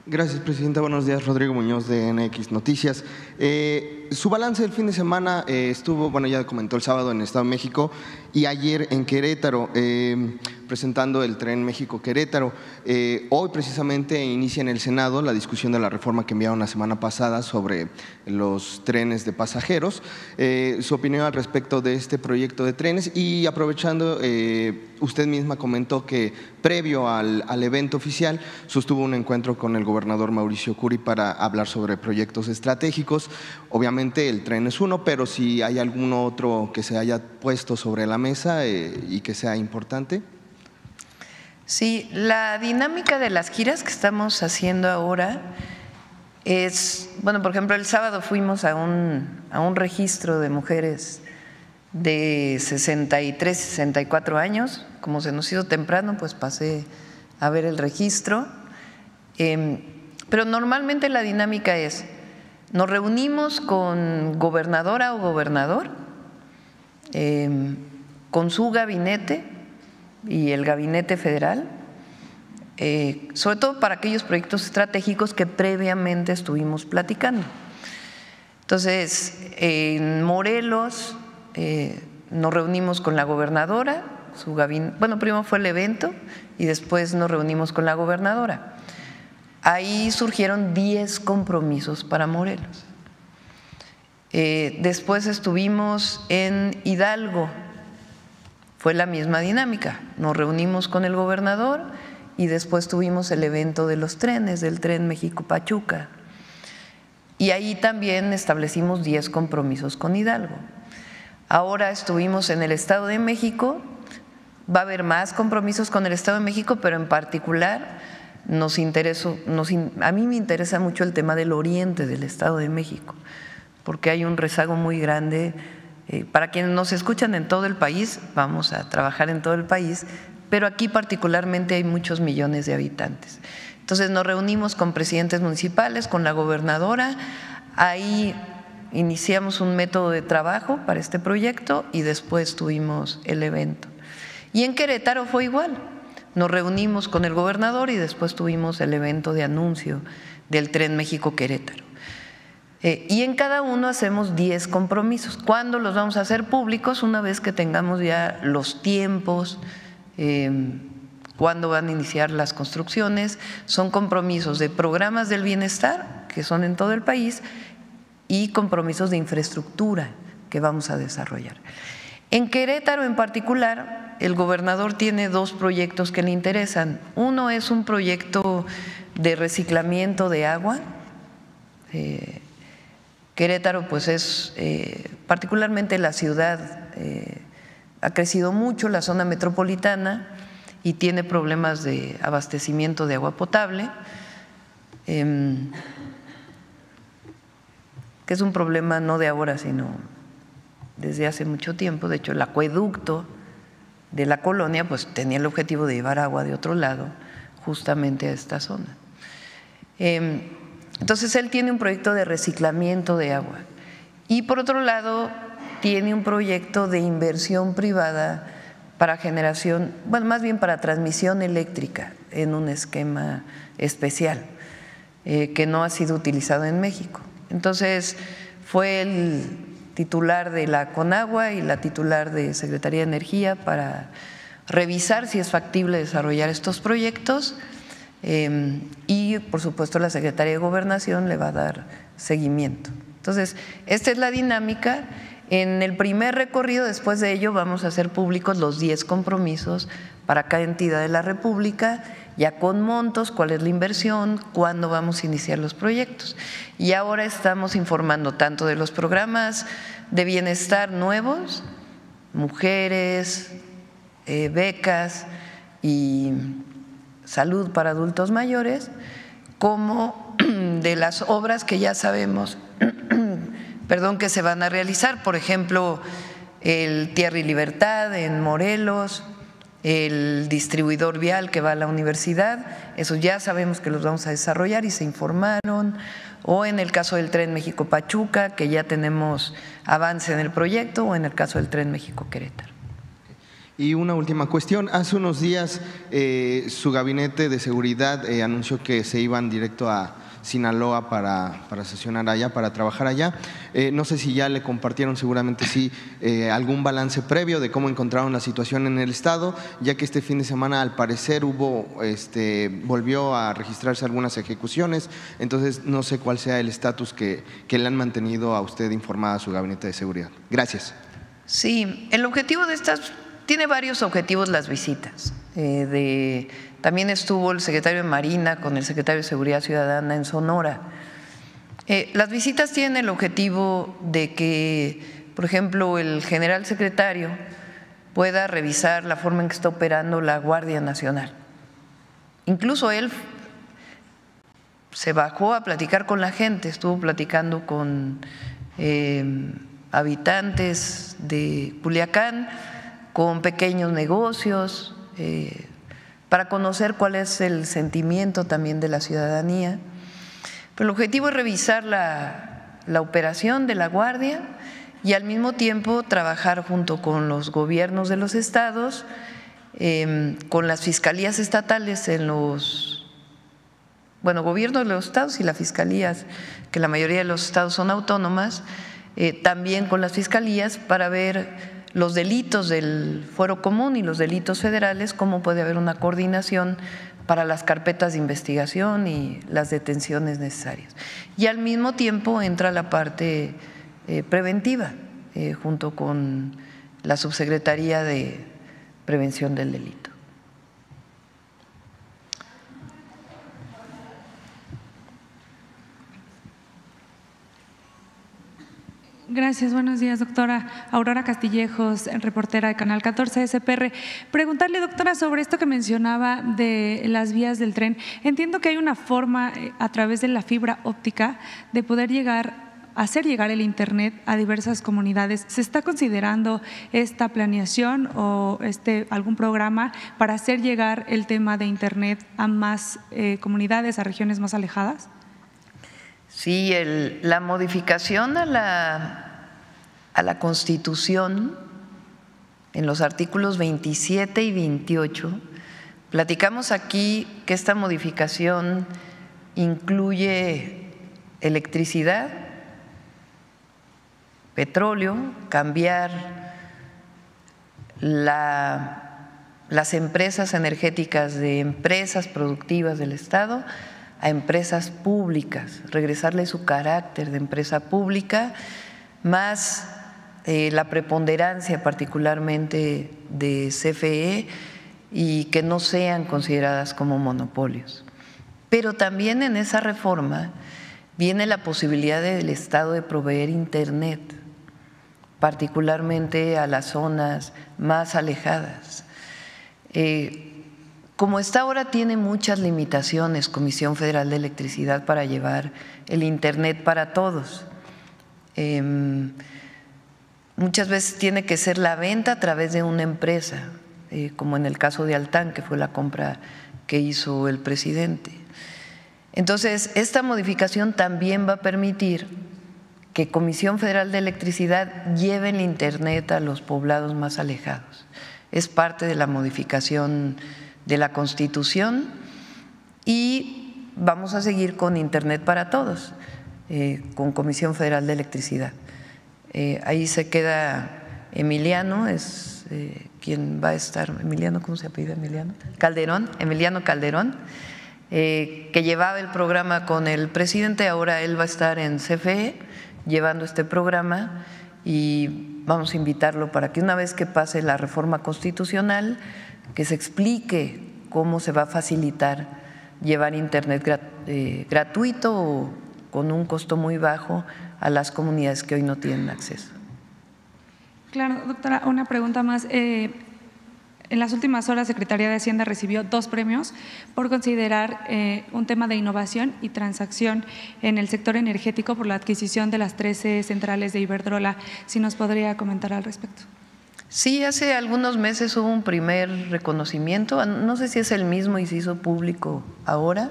Gracias, presidenta. Buenos días, Rodrigo Muñoz de NX Noticias. Su balance del fin de semana estuvo, bueno, ya comentó el sábado en el Estado de México y ayer en Querétaro, presentando el Tren México-Querétaro. Hoy precisamente inicia en el Senado la discusión de la reforma que enviaron la semana pasada sobre los trenes de pasajeros. Su opinión al respecto de este proyecto de trenes, y aprovechando, usted misma comentó que previo al evento oficial sostuvo un encuentro con el gobernador Mauricio Curi para hablar sobre proyectos estratégicos. Obviamente el tren es uno, pero si hay algún otro que se haya puesto sobre la mesa y que sea importante. Sí, la dinámica de las giras que estamos haciendo ahora es, bueno, por ejemplo, el sábado fuimos a un registro de mujeres de 63, 64 años. Como se nos hizo temprano, pues pasé a ver el registro. Pero normalmente la dinámica es, nos reunimos con gobernadora o gobernador, con su gabinete y el gabinete federal, sobre todo para aquellos proyectos estratégicos que previamente estuvimos platicando. Entonces, en Morelos nos reunimos con la gobernadora, su gabinete, bueno, primero fue el evento y después nos reunimos con la gobernadora. Ahí surgieron 10 compromisos para Morelos. Después estuvimos en Hidalgo, fue la misma dinámica, nos reunimos con el gobernador y después tuvimos el evento de los trenes, del Tren México-Pachuca, y ahí también establecimos 10 compromisos con Hidalgo. Ahora estuvimos en el Estado de México Va a haber más compromisos con el Estado de México, pero en particular a mí me interesa mucho el tema del oriente del Estado de México, porque hay un rezago muy grande. Para quienes nos escuchan en todo el país, vamos a trabajar en todo el país, pero aquí particularmente hay muchos millones de habitantes. Entonces nos reunimos con presidentes municipales, con la gobernadora, ahí iniciamos un método de trabajo para este proyecto y después tuvimos el evento. Y en Querétaro fue igual, nos reunimos con el gobernador y después tuvimos el evento de anuncio del Tren México-Querétaro. Y en cada uno hacemos 10 compromisos. ¿Cuándo los vamos a hacer públicos? Una vez que tengamos ya los tiempos, cuándo van a iniciar las construcciones. Son compromisos de programas del bienestar, que son en todo el país, y compromisos de infraestructura que vamos a desarrollar. En Querétaro en particular, el gobernador tiene 2 proyectos que le interesan. Uno es un proyecto de reciclamiento de agua. Querétaro pues es, particularmente la ciudad, ha crecido mucho, la zona metropolitana, y tiene problemas de abastecimiento de agua potable, que es un problema no de ahora, sino desde hace mucho tiempo. De hecho, el acueducto de la colonia pues tenía el objetivo de llevar agua de otro lado justamente a esta zona. Entonces él tiene un proyecto de reciclamiento de agua y por otro lado tiene un proyecto de inversión privada para generación, bueno, más bien para transmisión eléctrica en un esquema especial que no ha sido utilizado en México. Entonces fue el titular de la Conagua y la titular de Secretaría de Energía para revisar si es factible desarrollar estos proyectos. Y por supuesto la Secretaría de Gobernación le va a dar seguimiento. Entonces, esta es la dinámica. En el primer recorrido, después de ello, vamos a hacer públicos los 10 compromisos para cada entidad de la República, ya con montos, cuál es la inversión, cuándo vamos a iniciar los proyectos. Y ahora estamos informando tanto de los programas de bienestar nuevos, mujeres, becas y salud para adultos mayores, como de las obras que ya sabemos que se van a realizar, por ejemplo, el Tierra y Libertad en Morelos, el distribuidor vial que va a la universidad, eso ya sabemos que los vamos a desarrollar y se informaron, o en el caso del Tren México-Pachuca, que ya tenemos avance en el proyecto, o en el caso del Tren México-Querétaro. Y una última cuestión. Hace unos días su gabinete de seguridad anunció que se iban directo a Sinaloa para sesionar allá, para trabajar allá. No sé si ya le compartieron, seguramente sí, algún balance previo de cómo encontraron la situación en el estado, ya que este fin de semana al parecer volvió a registrarse algunas ejecuciones. Entonces no sé cuál sea el estatus que le han mantenido a usted informada a su gabinete de seguridad. Gracias. Sí, el objetivo de estas… Tiene varios objetivos las visitas. También estuvo el secretario de Marina con el secretario de Seguridad Ciudadana en Sonora. Las visitas tienen el objetivo de que, por ejemplo, el general secretario pueda revisar la forma en que está operando la Guardia Nacional. Incluso él se bajó a platicar con la gente, estuvo platicando con habitantes de Culiacán, con pequeños negocios, para conocer cuál es el sentimiento también de la ciudadanía. Pero el objetivo es revisar la operación de la Guardia y al mismo tiempo trabajar junto con los gobiernos de los estados, con las fiscalías estatales en los gobiernos de los estados y las fiscalías, que la mayoría de los estados son autónomas, también con las fiscalías para ver los delitos del fuero común y los delitos federales, cómo puede haber una coordinación para las carpetas de investigación y las detenciones necesarias. Y al mismo tiempo entra la parte preventiva, junto con la Subsecretaría de Prevención del Delito. Gracias, buenos días, doctora. Aurora Castillejos, reportera de Canal 14 SPR. Preguntarle, doctora, sobre esto que mencionaba de las vías del tren. Entiendo que hay una forma a través de la fibra óptica de poder hacer llegar el Internet a diversas comunidades. ¿Se está considerando esta planeación o algún programa para hacer llegar el tema de Internet a más comunidades, a regiones más alejadas? Sí, la modificación a la Constitución en los artículos 27 y 28, platicamos aquí que esta modificación incluye electricidad, petróleo, cambiar las empresas energéticas de empresas productivas del Estado a empresas públicas, regresarle su carácter de empresa pública, más la preponderancia particularmente de CFE y que no sean consideradas como monopolios. Pero también en esa reforma viene la posibilidad del Estado de proveer Internet, particularmente a las zonas más alejadas. Como está ahora tiene muchas limitaciones Comisión Federal de Electricidad para llevar el Internet para todos. Muchas veces tiene que ser la venta a través de una empresa, como en el caso de Altán, que fue la compra que hizo el presidente. Entonces, esta modificación también va a permitir que Comisión Federal de Electricidad lleve el Internet a los poblados más alejados. Es parte de la modificación de la Constitución y vamos a seguir con Internet para todos, con Comisión Federal de Electricidad. Ahí se queda Emiliano, es quien va a estar, Emiliano, ¿cómo se apellida Emiliano? Calderón, Emiliano Calderón, que llevaba el programa con el presidente, ahora él va a estar en CFE llevando este programa y vamos a invitarlo para que una vez que pase la reforma constitucional, que se explique cómo se va a facilitar llevar Internet gratuito o con un costo muy bajo a las comunidades que hoy no tienen acceso. Claro, doctora, una pregunta más. En las últimas horas, Secretaría de Hacienda recibió 2 premios por considerar un tema de innovación y transacción en el sector energético por la adquisición de las 13 centrales de Iberdrola. Si nos podría comentar al respecto. Sí, hace algunos meses hubo un primer reconocimiento, no sé si es el mismo y se hizo público ahora,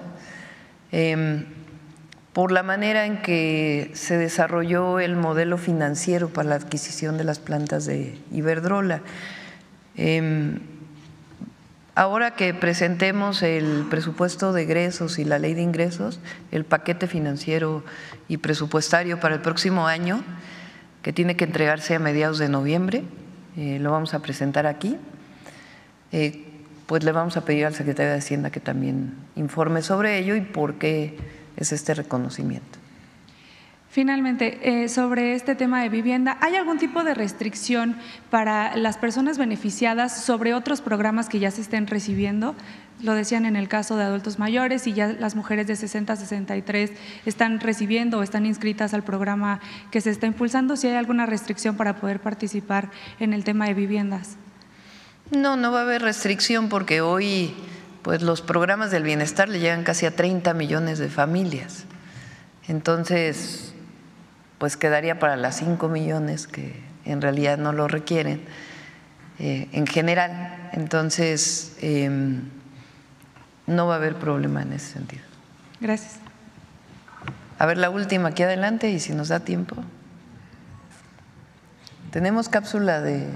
por la manera en que se desarrolló el modelo financiero para la adquisición de las plantas de Iberdrola. Ahora que presentemos el presupuesto de egresos y la ley de ingresos, el paquete financiero y presupuestario para el próximo año, que tiene que entregarse a mediados de noviembre, lo vamos a presentar aquí, pues le vamos a pedir al secretario de Hacienda que también informe sobre ello y por qué es este reconocimiento. Finalmente, sobre este tema de vivienda, ¿hay algún tipo de restricción para las personas beneficiadas sobre otros programas que ya se estén recibiendo? Lo decían en el caso de adultos mayores y ya las mujeres de 60 a 63 están recibiendo o están inscritas al programa que se está impulsando. ¿Si hay alguna restricción para poder participar en el tema de viviendas? No, no va a haber restricción porque hoy pues los programas del bienestar le llegan casi a 30 millones de familias. Entonces, pues quedaría para las 5 millones que en realidad no lo requieren en general. Entonces, no va a haber problema en ese sentido. Gracias. A ver, la última aquí adelante y si nos da tiempo. Tenemos cápsula de…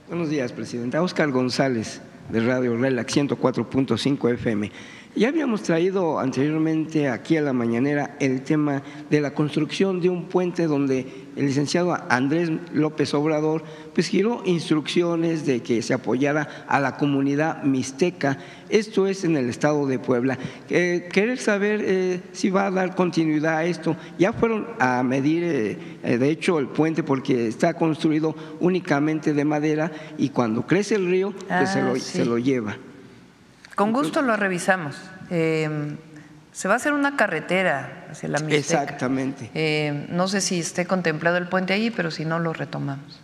Buenos días, Presidenta. Óscar González, de Radio Relax 104.5 FM. Ya habíamos traído anteriormente aquí a la mañanera el tema de la construcción de un puente donde el licenciado Andrés López Obrador pues giró instrucciones de que se apoyara a la comunidad mixteca. Esto es en el estado de Puebla. Querer saber si va a dar continuidad a esto. Ya fueron a medir, de hecho, el puente porque está construido únicamente de madera y cuando crece el río pues se lo lleva. Con gusto lo revisamos. Se va a hacer una carretera hacia la Mixteca. Exactamente. No sé si esté contemplado el puente ahí, pero si no, lo retomamos.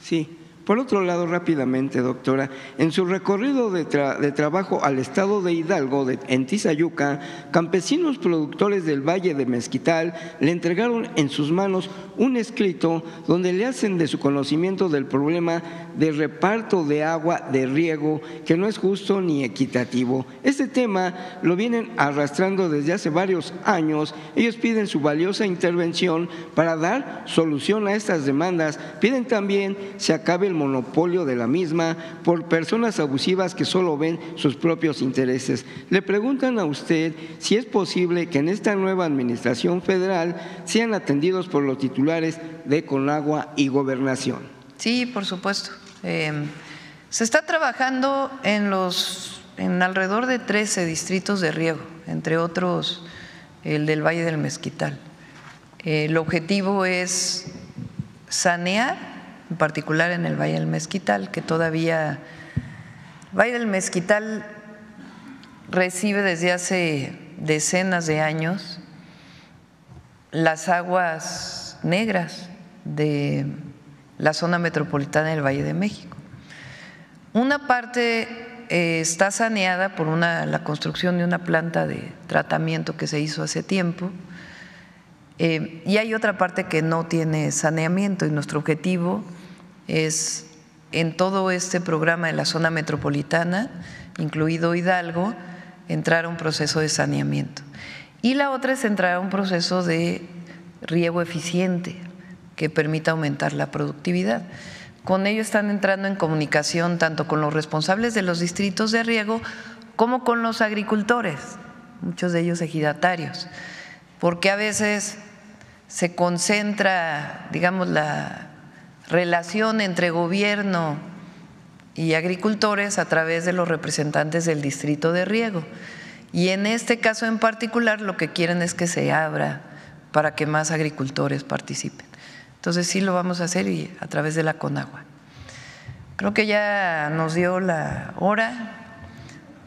Sí. Por otro lado, rápidamente, doctora, en su recorrido de trabajo al estado de Hidalgo, en Tizayuca, campesinos productores del Valle de Mezquital le entregaron en sus manos un escrito donde le hacen de su conocimiento del problema de reparto de agua de riego que no es justo ni equitativo. Este tema lo vienen arrastrando desde hace varios años. Ellos piden su valiosa intervención para dar solución a estas demandas. Piden también se acabe el monopolio de la misma por personas abusivas que solo ven sus propios intereses. Le preguntan a usted si es posible que en esta nueva administración federal sean atendidos por los titulares de Conagua y Gobernación. Sí, por supuesto. Se está trabajando en alrededor de 13 distritos de riego, entre otros el del Valle del Mezquital. El objetivo es sanear, en particular en el Valle del Mezquital, que todavía el Valle del Mezquital recibe desde hace decenas de años las aguas negras de la zona metropolitana del Valle de México. Una parte está saneada por la construcción de una planta de tratamiento que se hizo hace tiempo, y hay otra parte que no tiene saneamiento, y nuestro objetivo es en todo este programa de la zona metropolitana, incluido Hidalgo, entrar a un proceso de saneamiento. Y la otra es entrar a un proceso de riego eficiente que permita aumentar la productividad. Con ello están entrando en comunicación tanto con los responsables de los distritos de riego como con los agricultores, muchos de ellos ejidatarios, porque a veces se concentra, digamos, la relación entre gobierno y agricultores a través de los representantes del distrito de riego. Y en este caso en particular lo que quieren es que se abra para que más agricultores participen. Entonces sí lo vamos a hacer y a través de la Conagua. Creo que ya nos dio la hora.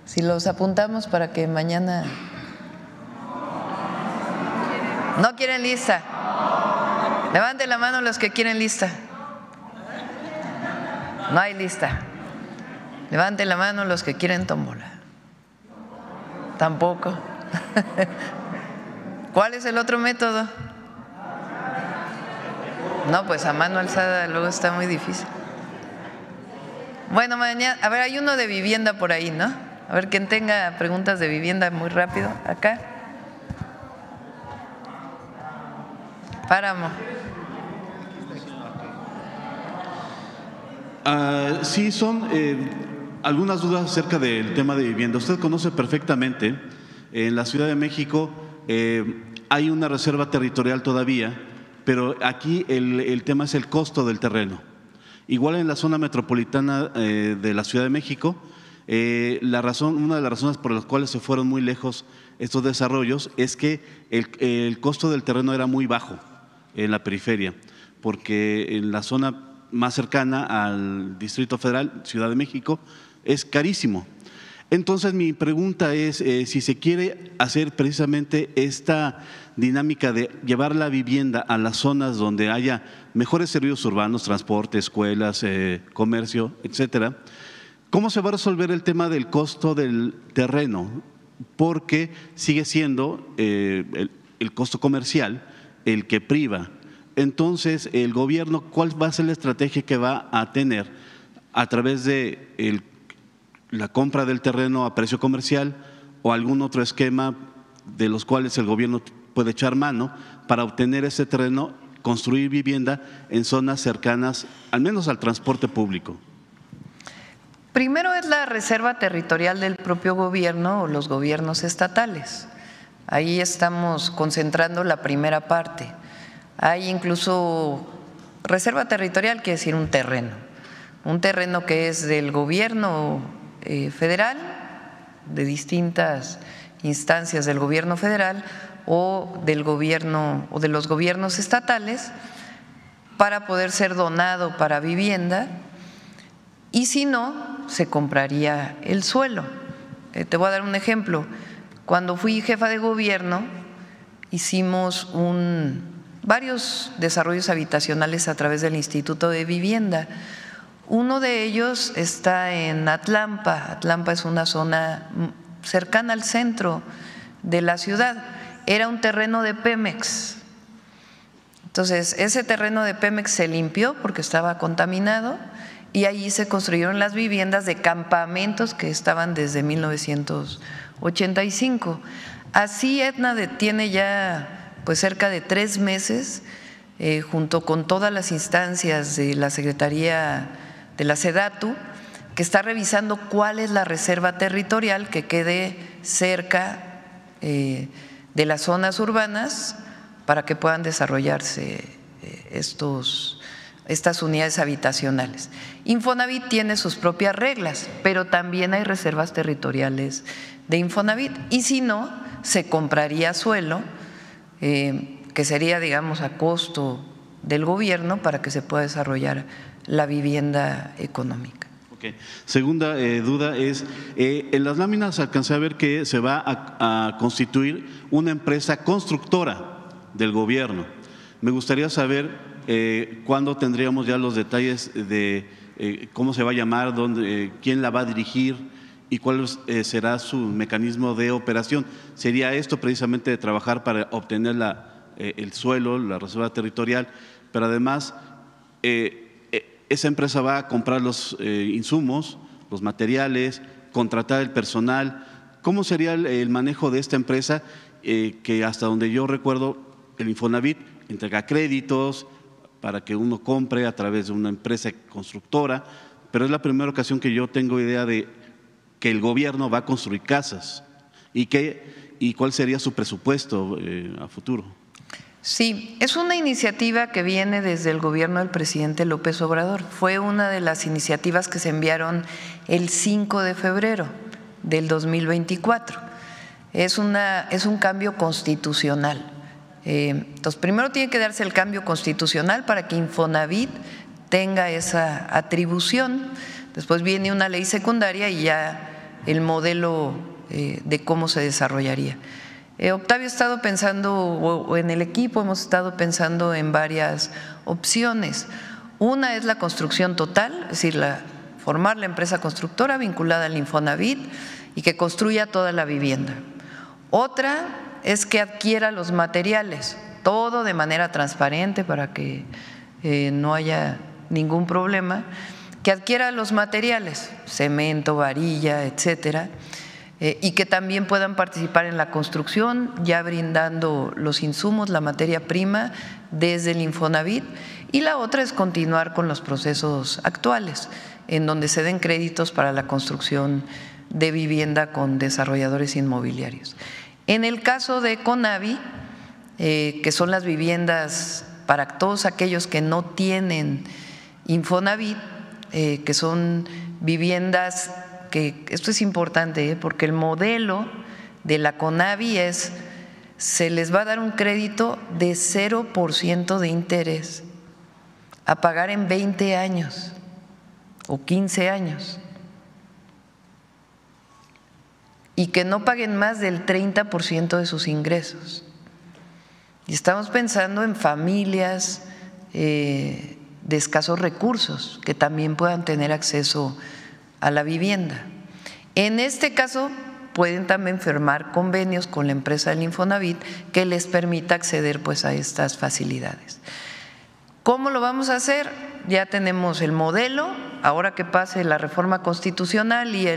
Si los apuntamos para que mañana… ¿No quieren lista? Levanten la mano los que quieren lista. No hay lista. Levanten la mano los que quieren tómbola. Tampoco. ¿Cuál es el otro método? No, pues a mano alzada luego está muy difícil. Bueno, mañana, a ver, hay uno de vivienda por ahí, ¿no? A ver, quien tenga preguntas de vivienda muy rápido, acá. Páramo. Sí, son algunas dudas acerca del tema de vivienda. Usted conoce perfectamente, en la Ciudad de México hay una reserva territorial todavía, pero aquí el tema es el costo del terreno. Igual en la zona metropolitana de la Ciudad de México, una de las razones por las cuales se fueron muy lejos estos desarrollos es que el costo del terreno era muy bajo en la periferia, porque en la zona más cercana al Distrito Federal, Ciudad de México, es carísimo. Entonces mi pregunta es si se quiere hacer precisamente esta dinámica de llevar la vivienda a las zonas donde haya mejores servicios urbanos, transporte, escuelas, comercio, etcétera. ¿Cómo se va a resolver el tema del costo del terreno? Porque sigue siendo el costo comercial el que priva. Entonces, el gobierno, ¿cuál va a ser la estrategia que va a tener a través de la compra del terreno a precio comercial o algún otro esquema de los cuales el gobierno puede echar mano para obtener ese terreno, construir vivienda en zonas cercanas, al menos al transporte público? Primero es la reserva territorial del propio gobierno o los gobiernos estatales. Ahí estamos concentrando la primera parte. Hay incluso reserva territorial, quiere decir un terreno que es del gobierno federal, de distintas instancias del gobierno federal o del gobierno o de los gobiernos estatales, para poder ser donado para vivienda, y si no, se compraría el suelo. Te voy a dar un ejemplo. Cuando fui jefa de gobierno, hicimos varios desarrollos habitacionales a través del Instituto de Vivienda. Uno de ellos está en Atlampa. Atlampa es una zona cercana al centro de la ciudad. Era un terreno de Pemex. Entonces, ese terreno de Pemex se limpió porque estaba contaminado y allí se construyeron las viviendas de campamentos que estaban desde 1985. Así Aetna tiene ya pues cerca de 3 meses, junto con todas las instancias de la Secretaría de la SEDATU, que está revisando cuál es la reserva territorial que quede cerca de las zonas urbanas para que puedan desarrollarse estas unidades habitacionales. Infonavit tiene sus propias reglas, pero también hay reservas territoriales de Infonavit, y si no, se compraría suelo, que sería, digamos, a costo del gobierno para que se pueda desarrollar la vivienda económica. Okay. Segunda duda es, en las láminas alcancé a ver que se va a constituir una empresa constructora del gobierno. Me gustaría saber cuándo tendríamos ya los detalles de cómo se va a llamar, quién la va a dirigir y cuál será su mecanismo de operación. ¿Sería esto precisamente de trabajar para obtener el suelo, la reserva territorial, pero además esa empresa va a comprar los insumos, los materiales, contratar el personal? ¿Cómo sería el manejo de esta empresa que hasta donde yo recuerdo el Infonavit entrega créditos para que uno compre a través de una empresa constructora, pero es la primera ocasión que yo tengo idea de que el gobierno va a construir casas y cuál sería su presupuesto a futuro? Sí, es una iniciativa que viene desde el gobierno del presidente López Obrador. Fue una de las iniciativas que se enviaron el 5 de febrero del 2024. Es un cambio constitucional. Entonces, primero tiene que darse el cambio constitucional para que Infonavit tenga esa atribución. Después viene una ley secundaria y ya el modelo de cómo se desarrollaría. Octavio ha estado pensando, o en el equipo hemos estado pensando en varias opciones. Una es la construcción total, es decir, formar la empresa constructora vinculada al Infonavit y que construya toda la vivienda. Otra es que adquiera los materiales, todo de manera transparente para que no haya ningún problema, que adquiera los materiales, cemento, varilla, etcétera, y que también puedan participar en la construcción, ya brindando los insumos, la materia prima desde el Infonavit. Y la otra es continuar con los procesos actuales, en donde se den créditos para la construcción de vivienda con desarrolladores inmobiliarios. En el caso de Conavi, que son las viviendas para todos aquellos que no tienen Infonavit, que son viviendas que, esto es importante, porque el modelo de la Conavi se les va a dar un crédito de 0% de interés a pagar en 20 años o 15 años. Y que no paguen más del 30% de sus ingresos. Y estamos pensando en familias de escasos recursos que también puedan tener acceso a la vivienda. En este caso, pueden también firmar convenios con la empresa del Infonavit que les permita acceder pues a estas facilidades. ¿Cómo lo vamos a hacer? Ya tenemos el modelo, ahora que pase la reforma constitucional y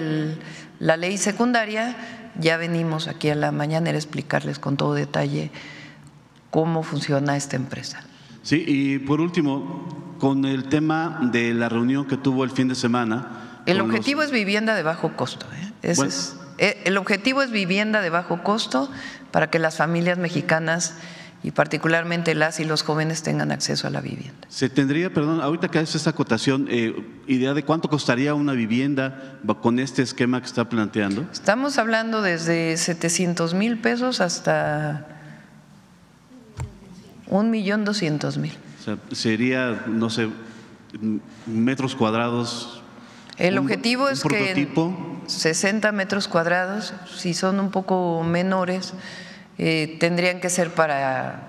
la ley secundaria, ya venimos aquí a la mañanera a explicarles con todo detalle cómo funciona esta empresa. Sí, y por último, con el tema de la reunión que tuvo el fin de semana. El objetivo es vivienda de bajo costo. El objetivo es vivienda de bajo costo para que las familias mexicanas y particularmente las y los jóvenes tengan acceso a la vivienda. Se tendría, perdón, ahorita que hace esta acotación, idea de cuánto costaría una vivienda con este esquema que está planteando. Estamos hablando desde 700,000 pesos hasta 1,200,000. O sea, sería, no sé, metros cuadrados. El objetivo es que 60 metros cuadrados. Si son un poco menores, tendrían que ser para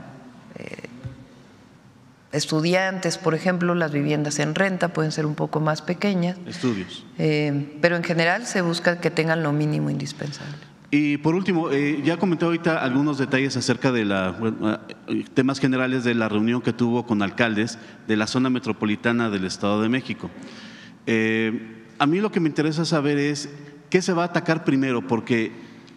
estudiantes, por ejemplo. Las viviendas en renta pueden ser un poco más pequeñas. Estudios. Pero en general se busca que tengan lo mínimo indispensable. Y por último, ya comenté ahorita algunos detalles acerca de temas generales de la reunión que tuvo con alcaldes de la zona metropolitana del Estado de México. A mí lo que me interesa saber es qué se va a atacar primero, porque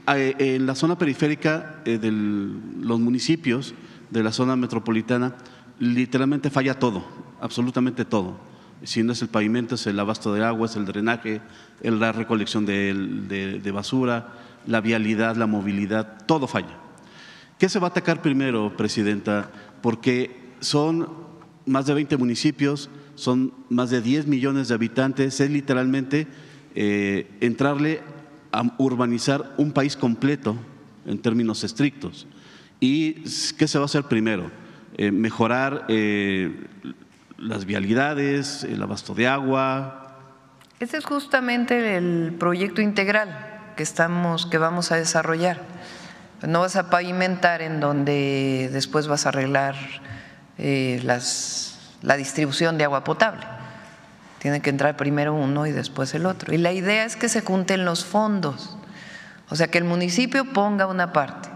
en la zona periférica de los municipios de la zona metropolitana literalmente falla todo, absolutamente todo. Si no es el pavimento, es el abasto de agua, es el drenaje, la recolección de basura, la vialidad, la movilidad, todo falla. ¿Qué se va a atacar primero, Presidenta? Porque son más de 20 municipios, son más de 10 millones de habitantes, es literalmente entrarle a urbanizar un país completo en términos estrictos. ¿Y qué se va a hacer primero? Mejorar las vialidades, el abasto de agua. Ese es justamente el proyecto integral que vamos a desarrollar. No vas a pavimentar en donde después vas a arreglar la distribución de agua potable. Tiene que entrar primero uno y después el otro. Y la idea es que se junten los fondos, o sea, que el municipio ponga una parte,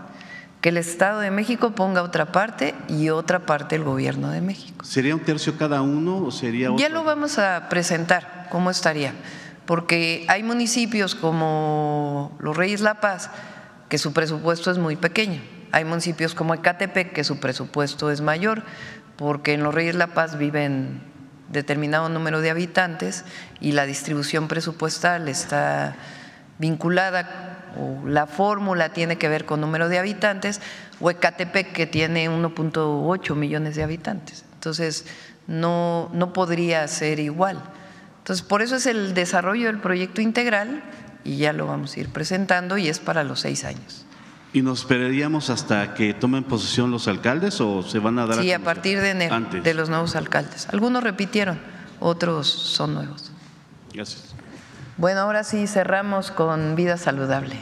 que el Estado de México ponga otra parte y otra parte el Gobierno de México. ¿Sería un tercio cada uno o sería otro? Ya lo vamos a presentar, cómo estaría, porque hay municipios como Los Reyes La Paz que su presupuesto es muy pequeño. Hay municipios como Ecatepec que su presupuesto es mayor, porque en Los Reyes La Paz viven determinado número de habitantes y la distribución presupuestal está vinculada, o la fórmula tiene que ver con número de habitantes, o Ecatepec, que tiene 1.8 millones de habitantes. Entonces, no podría ser igual. Entonces, por eso es el desarrollo del proyecto integral y ya lo vamos a ir presentando y es para los 6 años. ¿Y nos esperaríamos hasta que tomen posesión los alcaldes o se van a dar? Sí, a partir de enero, de los nuevos alcaldes. Algunos repitieron, otros son nuevos. Gracias. Bueno, ahora sí cerramos con vida saludable.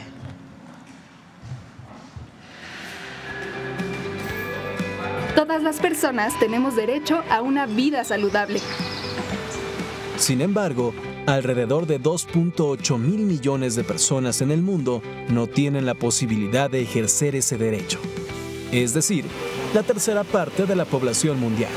Todas las personas tenemos derecho a una vida saludable. Sin embargo, alrededor de 2.8 mil millones de personas en el mundo no tienen la posibilidad de ejercer ese derecho. Es decir, la tercera parte de la población mundial.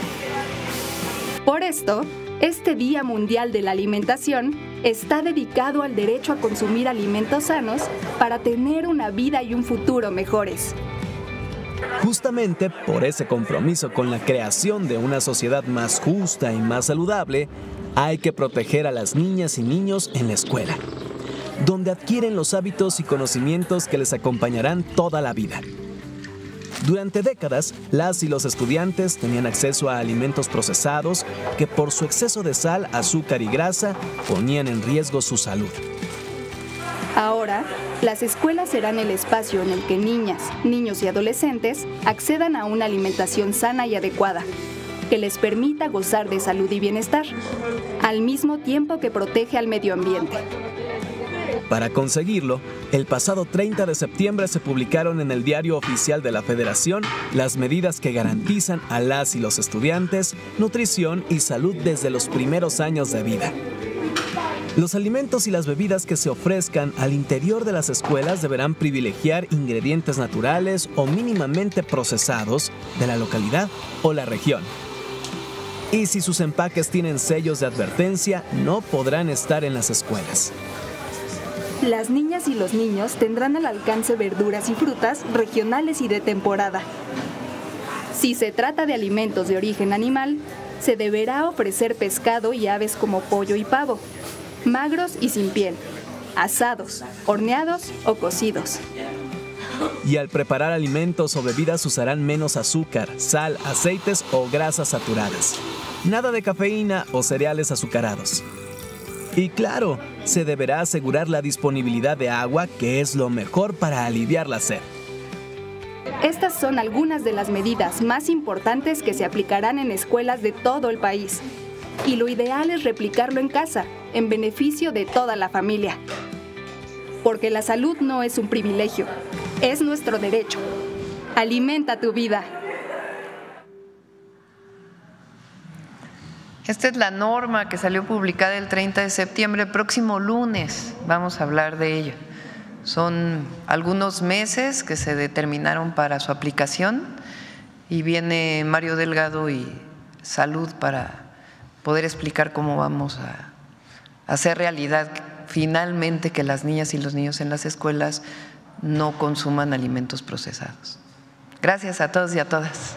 Por esto, este Día Mundial de la Alimentación está dedicado al derecho a consumir alimentos sanos para tener una vida y un futuro mejores. Justamente por ese compromiso con la creación de una sociedad más justa y más saludable, hay que proteger a las niñas y niños en la escuela, donde adquieren los hábitos y conocimientos que les acompañarán toda la vida. Durante décadas, las y los estudiantes tenían acceso a alimentos procesados que por su exceso de sal, azúcar y grasa ponían en riesgo su salud. Ahora, las escuelas serán el espacio en el que niñas, niños y adolescentes accedan a una alimentación sana y adecuada, que les permita gozar de salud y bienestar, al mismo tiempo que protege al medio ambiente. Para conseguirlo, el pasado 30 de septiembre se publicaron en el Diario Oficial de la Federación las medidas que garantizan a las y los estudiantes nutrición y salud desde los primeros años de vida. Los alimentos y las bebidas que se ofrezcan al interior de las escuelas deberán privilegiar ingredientes naturales o mínimamente procesados de la localidad o la región. Y si sus empaques tienen sellos de advertencia, no podrán estar en las escuelas. Las niñas y los niños tendrán al alcance verduras y frutas regionales y de temporada. Si se trata de alimentos de origen animal, se deberá ofrecer pescado y aves como pollo y pavo, magros y sin piel, asados, horneados o cocidos. Y al preparar alimentos o bebidas usarán menos azúcar, sal, aceites o grasas saturadas. Nada de cafeína o cereales azucarados. Y claro, se deberá asegurar la disponibilidad de agua, que es lo mejor para aliviar la sed. Estas son algunas de las medidas más importantes que se aplicarán en escuelas de todo el país. Y lo ideal es replicarlo en casa, en beneficio de toda la familia. porque la salud no es un privilegio, es nuestro derecho. Alimenta tu vida. Esta es la norma que salió publicada el 30 de septiembre. El próximo lunes vamos a hablar de ello. Son algunos meses que se determinaron para su aplicación y viene Mario Delgado y Salud para poder explicar cómo vamos a hacer realidad finalmente que las niñas y los niños en las escuelas no consuman alimentos procesados. Gracias a todos y a todas.